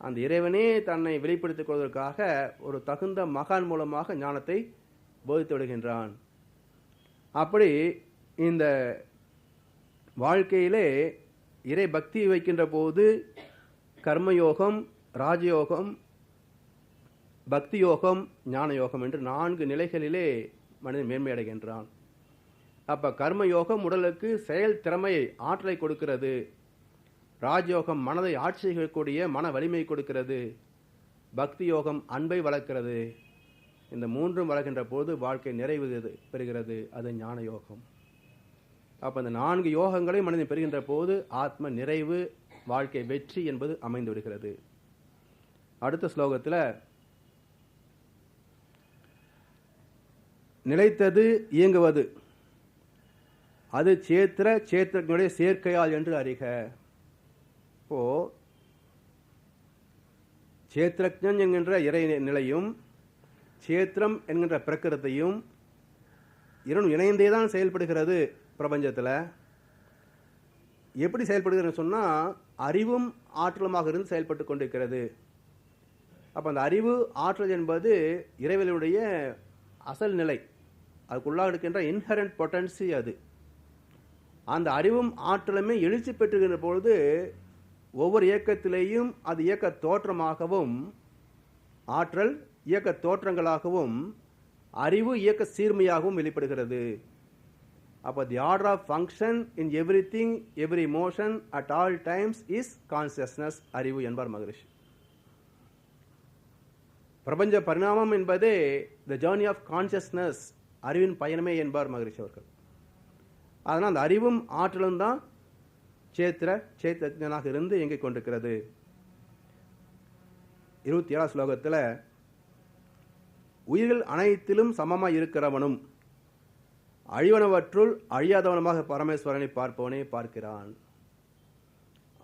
அந்த இறைவனே தன்னை வெளிப்படுத்திக் கொள்வதற்காக ஒரு தகுந்த மகான் மூலமாக ஞானத்தை போதித்து விடுகின்றான். அப்படி இந்த வாழ்க்கையிலே இறை பக்தி வைக்கின்ற போது கர்மயோகம், ராஜயோகம், பக்தி யோகம், ஞான யோகம் என்று 4 நிலைகளிலே மனிதன் மேன்மை அடைகின்றான். அப்போ கர்மயோகம் உடலுக்கு செயல் திறமையை, ஆற்றலை கொடுக்கிறது. ராஜயோகம் மனதை ஆட்சி செய்யக்கூடிய மன வலிமை கொடுக்கிறது. பக்தி யோகம் அன்பை வளர்க்கிறது. இந்த 3ம் வளர்கின்ற போது வாழ்க்கை நிறைவு பெறுகிறது. அது ஞான யோகம். அப்போ இந்த 4 யோகங்களை மனிதன் பெறுகின்ற போது ஆத்ம நிறைவு, வாழ்க்கை வெற்றி என்பது அமைந்து விடுகிறது. அடுத்த ஸ்லோகத்தில் நிலைத்தது இயங்குவது அது சேத்திரங்களுடைய சேர்க்கையால் என்று அறிக. இப்போ சேத்திரஜன் என்கின்ற இறை நிலையும் சேத்திரம் என்கின்ற பிரகிருத்தையும் இரண்டும் இணைந்தே தான் செயல்படுகிறது பிரபஞ்சத்தில். எப்படி செயல்படுகிறதுன்னு சொன்னால் அறிவும் ஆற்றலுமாக இருந்து செயல்பட்டு கொண்டிருக்கிறது. அப்போ அந்த அறிவு ஆற்றல் என்பது இறைவனுடைய அசல் நிலை, அதுக்குள்ளாக இருக்கின்ற இன்ஹரண்ட் பொட்டன்சி. அது அந்த அறிவும் ஆற்றலுமே எழுச்சி பெற்றுகின்ற பொழுது ஒவ்வொரு இயக்கத்திலேயும் அது இயக்க தோற்றமாகவும், ஆற்றல் இயக்க தோற்றங்களாகவும், அறிவு இயக்க சீர்மையாகவும் வெளிப்படுகிறது. அப்போ the order of function in everything every motion at all times is consciousness, அறிவு என்பார் மகரிஷி. பிரபஞ்ச பரிணாமம் என்பதே த ஜேர்னி ஆஃப் கான்சியஸ்னஸ், அறிவின் பயணமே என்பார் மகரிஷி அவர்கள். அதனால் அந்த அறிவும் ஆற்றலும் தான் சேத்தனாக இருந்து இயங்கிக் கொண்டிருக்கிறது. 27 ஸ்லோகத்தில் உயிர்கள் அனைத்திலும் சமமாய் இருக்கிறவனும் அழிவனவற்றுள் அழியாதவனமாக பரமேஸ்வரனை பார்ப்பவனே பார்க்கிறான்.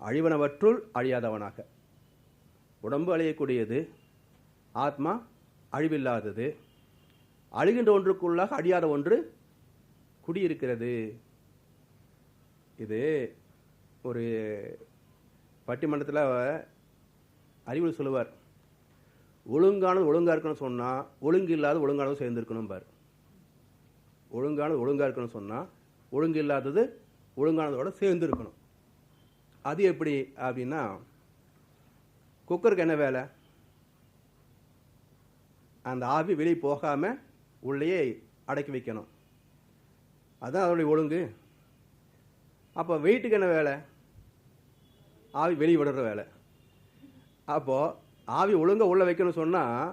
அழிவனவற்றுள் அழியாதவனாக. உடம்பு அழியக்கூடியது, ஆத்மா அழிவில்லாதது. அழிகின்ற ஒன்றுக்குள்ளாக அழியாத ஒன்று குடியிருக்கிறது. இது ஒரு பட்டிமன்றத்தில் அறிவுரை சொல்லுவார். ஒழுங்கானது ஒழுங்காக இருக்கணும்னு சொன்னால் ஒழுங்கு இல்லாத ஒழுங்கானது சேர்ந்துருக்கணும் பார். ஒழுங்கானது ஒழுங்காக இருக்கணும்னு சொன்னால் ஒழுங்கு இல்லாதது ஒழுங்கானதோட சேர்ந்து இருக்கணும். அது எப்படி அப்படின்னா, குக்கருக்கு என்ன வேலை? அந்த ஆவி வெளியே போகாமல் உள்ளேயே அடக்கி வைக்கணும். அதுதான் அதோடைய ஒழுங்கு. அப்போ வெயிட்டுக்கு என்ன வேலை? ஆவி வெளியே விடுற வேலை. அப்போது ஆவி ஒழுங்காக உள்ளே வைக்கணும்னு சொன்னால்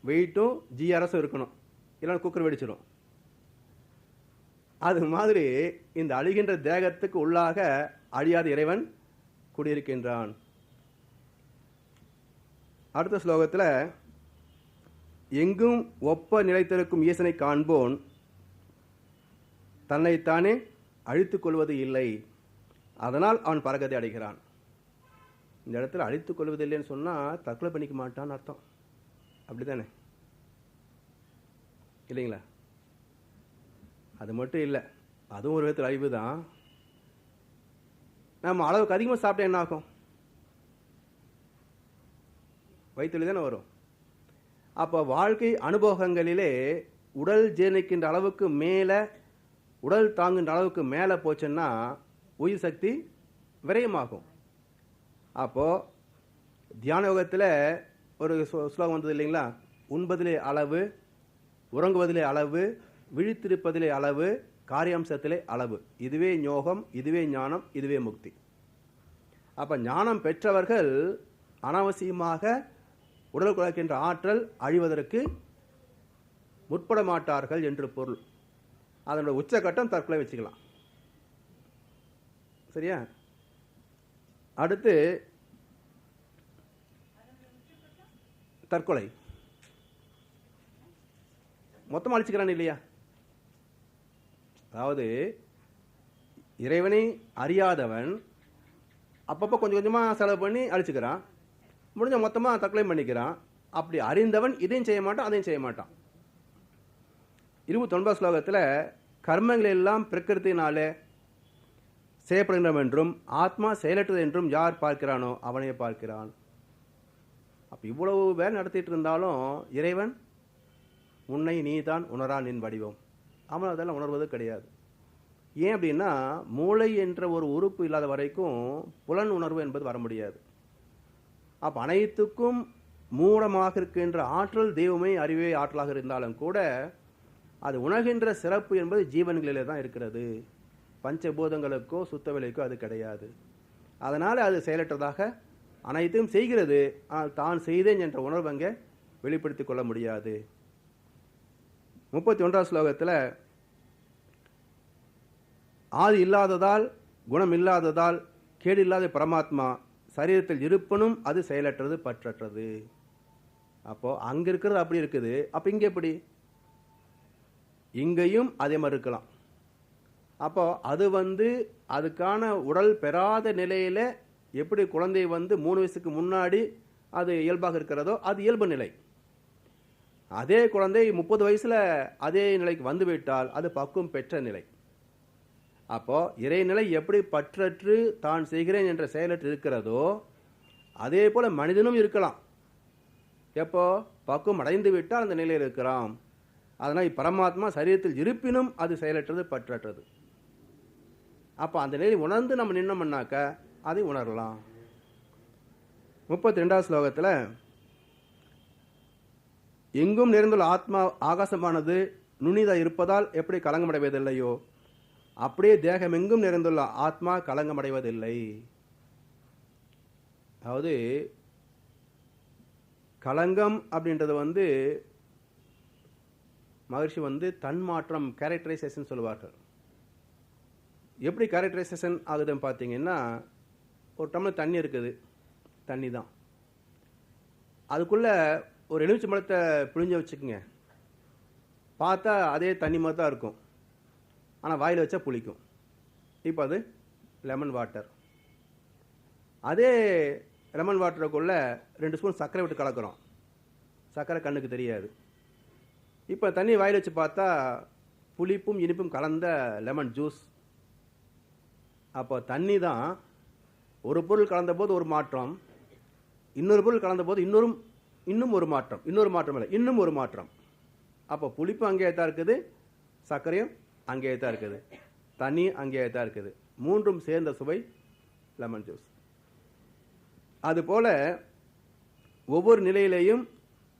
வெயிட்டும் ஜிஆர்எஸும் இருக்கணும், இல்லைன்னா குக்கர் வெடிச்சிடும். அது மாதிரி இந்த அழிகின்ற தேகத்துக்கு உள்ளாக அழியாத இறைவன் குடியிருக்கின்றான். அடுத்த ஸ்லோகத்தில் எங்கும் ஒப்ப நிலைத்திருக்கும் ஈசனை காண்போன் தன்னைத்தானே அழித்துக் கொள்வது இல்லை, அதனால் அவன் பரகதி அடைகிறான். இந்த இடத்துல அழித்துக் கொள்வது இல்லைன்னு சொன்னால் தற்கொலை பண்ணிக்க மாட்டான்னு அர்த்தம். அப்படி தானே? இல்லைங்களா? அது மட்டும் இல்லை, அதுவும் ஒரு விதத்தில் அழிவு தான். நம்ம அளவுக்கு அதிகமாக சாப்பிட்டா என்ன ஆகும்? வயிற்றுல தானே வரும். அப்போ வாழ்க்கை அனுபவங்களிலே உடல் ஜீரணிக்கின்ற அளவுக்கு மேலே, உடல் தாங்குகின்ற அளவுக்கு மேலே போச்சுன்னா உயிர் சக்தி விரயமாகும். அப்போது தியான யோகத்தில் ஒரு ஸ்லோகம் வந்தது இல்லைங்களா? உண்பதிலே அளவு, உறங்குவதிலே அளவு, விழித்திருப்பதிலே அளவு, காரியாம்சத்திலே அளவு. இதுவே யோகம், இதுவே ஞானம், இதுவே முக்தி. அப்போ ஞானம் பெற்றவர்கள் அனாவசியமாக உடல் குலைக்கின்ற ஆற்றல் அழிவதற்கு முற்பட மாட்டார்கள் என்று பொருள். அதனுடைய உச்சகட்டம் தற்கொலை வச்சுக்கலாம். சரியா? அடுத்து தற்கொலை மொத்தமாக அழிச்சுக்கிறான் இல்லையா? அதாவது இறைவனை அறியாதவன் அப்பப்போ கொஞ்சம் கொஞ்சமாக செலவு பண்ணி அழிச்சுக்கிறான், முடிஞ்ச மொத்தமாக தற்கொலை பண்ணிக்கிறான். அப்படி அறிந்தவன் இதையும் செய்ய மாட்டான், அதையும் செய்ய மாட்டான். 29 ஸ்லோகத்தில் கர்மங்கள் எல்லாம் பிரகிருத்தினாலே செய்யப்படுகின்றன என்றும் ஆத்மா செயலற்றது என்றும் யார் பார்க்கிறானோ அவனே பார்க்கிறான். அப்போ இவ்வளவு வேலை நடத்திட்டு இருந்தாலும் இறைவன் உன்னை நீ தான் உணரான் என் வடிவம், அவன் அதெல்லாம் உணர்வது கிடையாது. ஏன் அப்படின்னா மூளை என்ற ஒரு உறுப்பு இல்லாத வரைக்கும் புலன் உணர்வு என்பது வர முடியாது. அப்போ அனைத்துக்கும் மூலமாக இருக்கின்ற ஆற்றல் தெய்வமே அறிவே ஆற்றலாக இருந்தாலும் கூட அது உணர்கின்ற சிறப்பு என்பது ஜீவன்களிலே தான் இருக்கிறது. பஞ்சபூதங்களுக்கோ சுத்தவெளிக்கோ அது கிடையாது. அதனால் அது செயலற்றதாக அனைத்தையும் செய்கிறது. ஆனால் தான் செய்தேன் என்ற உணர்வு அங்கே வெளிப்படுத்திக் கொள்ள முடியாது. 31 ஸ்லோகத்தில் ஆதி இல்லாததால் குணம் இல்லாததால் கேடு இல்லாத பரமாத்மா சரீரத்தில் இருப்பனும் அது செயலற்றது பற்றற்றது. அப்போது அங்கே இருக்கிறது அப்படி இருக்குது. அப்போ இங்கே எப்படி? இங்கேயும் அதே மாதிரி இருக்கலாம். அப்போ அது அதுக்கான உடல் பெறாத நிலையில் எப்படி குழந்தை 3 வயசுக்கு முன்னாடி அது இயல்பாக இருக்கிறதோ அது இயல்பு நிலை. அதே குழந்தை 30 வயசில் அதே நிலைக்கு வந்துவிட்டால் அது பக்குவம் பெற்ற நிலை. அப்போ இறைநிலை எப்படி பற்றற்று தான் செய்கிறேன் என்ற செயலற்று இருக்கிறதோ அதே போல மனிதனும் இருக்கலாம். எப்போ பக்குவம் அடைந்து விட்டால் அந்த நிலையில் இருக்கிறான். அதனால் பரமாத்மா சரீரத்தில் இருப்பினும் அது செயலற்றது பற்றற்றது. அப்போ அந்த நிலையை உணர்ந்து நம்ம நின்னோம்னாக்க அதை உணரலாம். 32 ஸ்லோகத்தில் எங்கும் நிறைந்துள்ள ஆத்மா ஆகாசமானது நுண்ணிதாக இருப்பதால் எப்படி கலங்கமடைவதில்லையோ அப்படியே தேகமெங்கும் நிறைந்துள்ள ஆத்மா கலங்கமடைவதில்லை. அதாவது கலங்கம் அப்படின்றது மகர்ஷி தன்மாற்றம், கேரக்டரைசேஷன் சொல்லுவார்கள். எப்படி கேரக்டரைசேஷன் ஆகுதுன்னு பார்த்தீங்கன்னா, ஒரு டம்ளர் தண்ணி இருக்குது, தண்ணி தான். அதுக்குள்ள ஒரு எலுமிச்சம்பழத்தை பிழிஞ்சு வச்சுக்கோங்க, பார்த்தா அதே தண்ணி மாதிரி தான் இருக்கும், ஆனால் வாயில் வச்சா புளிக்கும். இப்போ அது லெமன் வாட்டர். அதே லெமன் வாட்டருக்குள்ளே 2 ஸ்பூன் சர்க்கரை விட்டு கலக்கிறோம், சர்க்கரை கண்ணுக்கு தெரியாது. இப்போ தண்ணி வாயில் வச்சு பார்த்தா புளிப்பும் இனிப்பும் கலந்த லெமன் ஜூஸ். அப்போ தண்ணி தான் ஒரு பொருள் கலந்த போது ஒரு மாற்றம், இன்னொரு பொருள் கலந்த போது இன்னும் ஒரு மாற்றம், இன்னொரு மாற்றம் இல்லை, இன்னும் ஒரு மாற்றம். அப்போ புளிப்பு அங்கேயே தான் இருக்குது, சர்க்கரையும் அங்கேயே தான் இருக்குது, தண்ணி அங்கேயே தான் இருக்குது. மூன்றும் சேர்ந்த சுவை லெமன் ஜூஸ். அதுபோல ஒவ்வொரு நிலையிலேயும்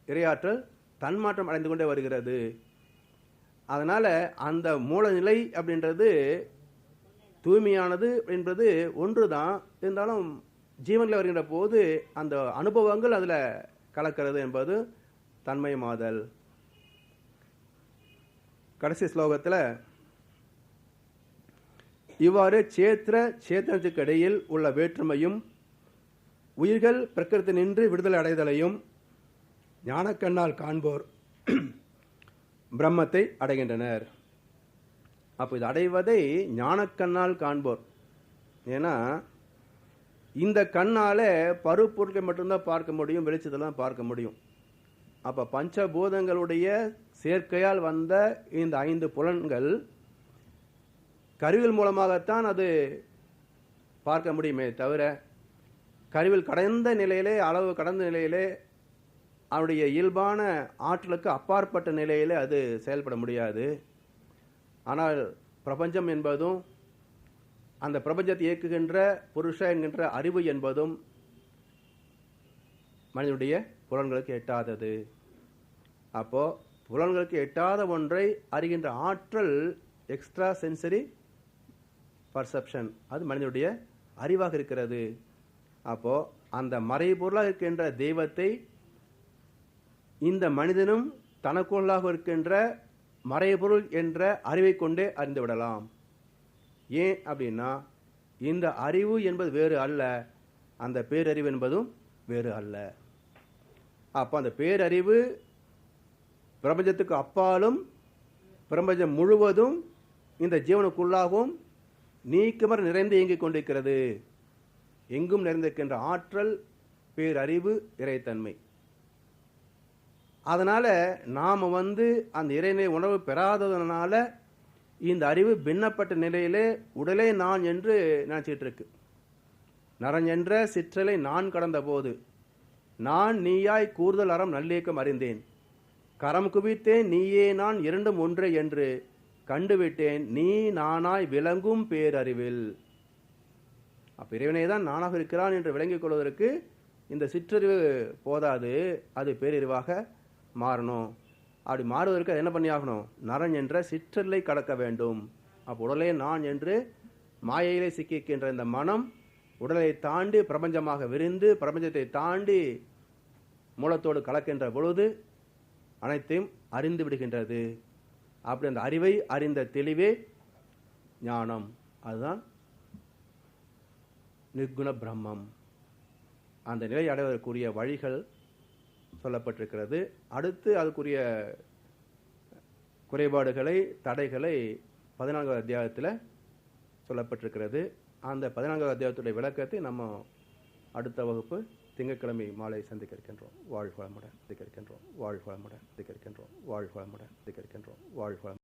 இறையாற்றல் தன்மாற்றம் அடைந்து கொண்டே வருகிறது. அதனால அந்த மூலநிலை அப்படின்றது தூய்மையானது என்பது ஒன்று தான். இருந்தாலும் ஜீவனில் வருகின்ற போது அந்த அனுபவங்கள் அதில் கலக்கிறது என்பது தன்மயமாதல். கடைசி ஸ்லோகத்தில் இவ்வாறு சேத்தனத்துக்கு இடையில் உள்ள வேற்றுமையும் உயிர்கள் பிரகிருதி நின்று விடுதலை அடைதலையும் ஞானக்கண்ணால் காண்போர் பிரம்மத்தை அடைகின்றனர். அப்போ இது அடைவதை ஞானக்கண்ணால் காண்போர். ஏன்னா இந்த கண்ணால் பருப்பொருட்களை மட்டும்தான் பார்க்க முடியும், வெளிச்சத்தெல்லாம் பார்க்க முடியும். அப்போ பஞ்சபூதங்களுடைய சேர்க்கையால் வந்த இந்த 5 புலன்கள் கருவிகள் மூலமாகத்தான் அது பார்க்க முடியுமே தவிர, கருவில் கடந்த நிலையிலே, அளவு கடந்த நிலையிலே, அவருடைய இயல்பான ஆற்றலுக்கு அப்பாற்பட்ட நிலையிலே அது செயல்பட முடியாது. ஆனால் பிரபஞ்சம் என்பதும் அந்த பிரபஞ்சத்தை இயக்குகின்ற புருஷ என்கின்ற அறிவு என்பதும் மனிதனுடைய புலன்களுக்கு எட்டாதது. அப்போ புலன்களுக்கு எட்டாத ஒன்றை அறிகின்ற ஆற்றல், எக்ஸ்ட்ரா சென்சரி பர்செப்ஷன், அது மனிதனுடைய அறிவாக இருக்கிறது. அப்போ அந்த மறைபொருளாக இருக்கின்ற தெய்வத்தை இந்த மனிதனும் தனக்குள்ளாக இருக்கின்ற மறைபொருள் என்ற அறிவை கொண்டே அறிந்து விடலாம். ஏன் அப்படின்னா, இந்த அறிவு என்பது வேறு அல்ல, அந்த பேரறிவு என்பதும் வேறு அல்ல. அப்போ அந்த பேரறிவு பிரபஞ்சத்துக்கு அப்பாலும் பிரபஞ்சம் முழுவதும் இந்த ஜீவனுக்குள்ளாகவும் நீக்கமர நிறைந்து இயங்கிக் கொண்டிருக்கிறது. எங்கும் நிறைந்திருக்கின்ற ஆற்றல் பேரறிவு இறைத்தன்மை. அதனால நாம அந்த இறைநிலை உணர்வு பெறாததுனால இந்த அறிவு பின்னப்பட்ட நிலையிலே உடலே நான் என்று நினைச்சிட்டு இருக்கு. நரன் என்ற சிற்றலை நான் கடந்த போது நான் நீயாய் கூறுதல் அறம் நல்லியக்கம் அறிந்தேன், கரம் குவித்தேன் நீயே நான் இரண்டும் ஒன்றே என்று கண்டுவிட்டேன் நீ நானாய் விளங்கும் பேரறிவில். அப்ப இறைவனை தான் நானாக இருக்கிறான் என்று விளங்கிக் கொள்வதற்கு இந்த சிற்றறிவு போதாது, அது பேரறிவாக மாறணும். அப்படி மாறுவதற்கு அது என்ன பண்ணியாகணும்? நரன் என்ற சிற்றலை கடக்க வேண்டும். அப்போ உடலே நான் என்று மாயையிலே சிக்கிக்கின்ற இந்த மனம் உடலை தாண்டி பிரபஞ்சமாக விரிந்து பிரபஞ்சத்தை தாண்டி மூலத்தோடு கலக்கின்ற பொழுது அனைத்தையும் அறிந்து விடுகின்றது. அப்படி அந்த அறிவை அறிந்த தெளிவே ஞானம். அதுதான் நிர்குண பிரம்மம். அந்த நிலை அடைவதற்குரிய வழிகள் சொல்லப்பட்டிருக்கிறது. அடுத்து அதுக்குரிய குறைபாடுகளை, தடைகளை 14வது அத்தியாயத்தில் சொல்லப்பட்டிருக்கிறது. அந்த 14வது அத்தியாயத்துடைய விளக்கத்தை நம்ம அடுத்த வகுப்பு திங்கட்கிழமை மாலை சந்திக்க இருக்கின்றோம். வாழ்க வளமுடன். வாழ்க வளமுடன். வாழ்க வளமுடன். வாழ்க வளமுடன்.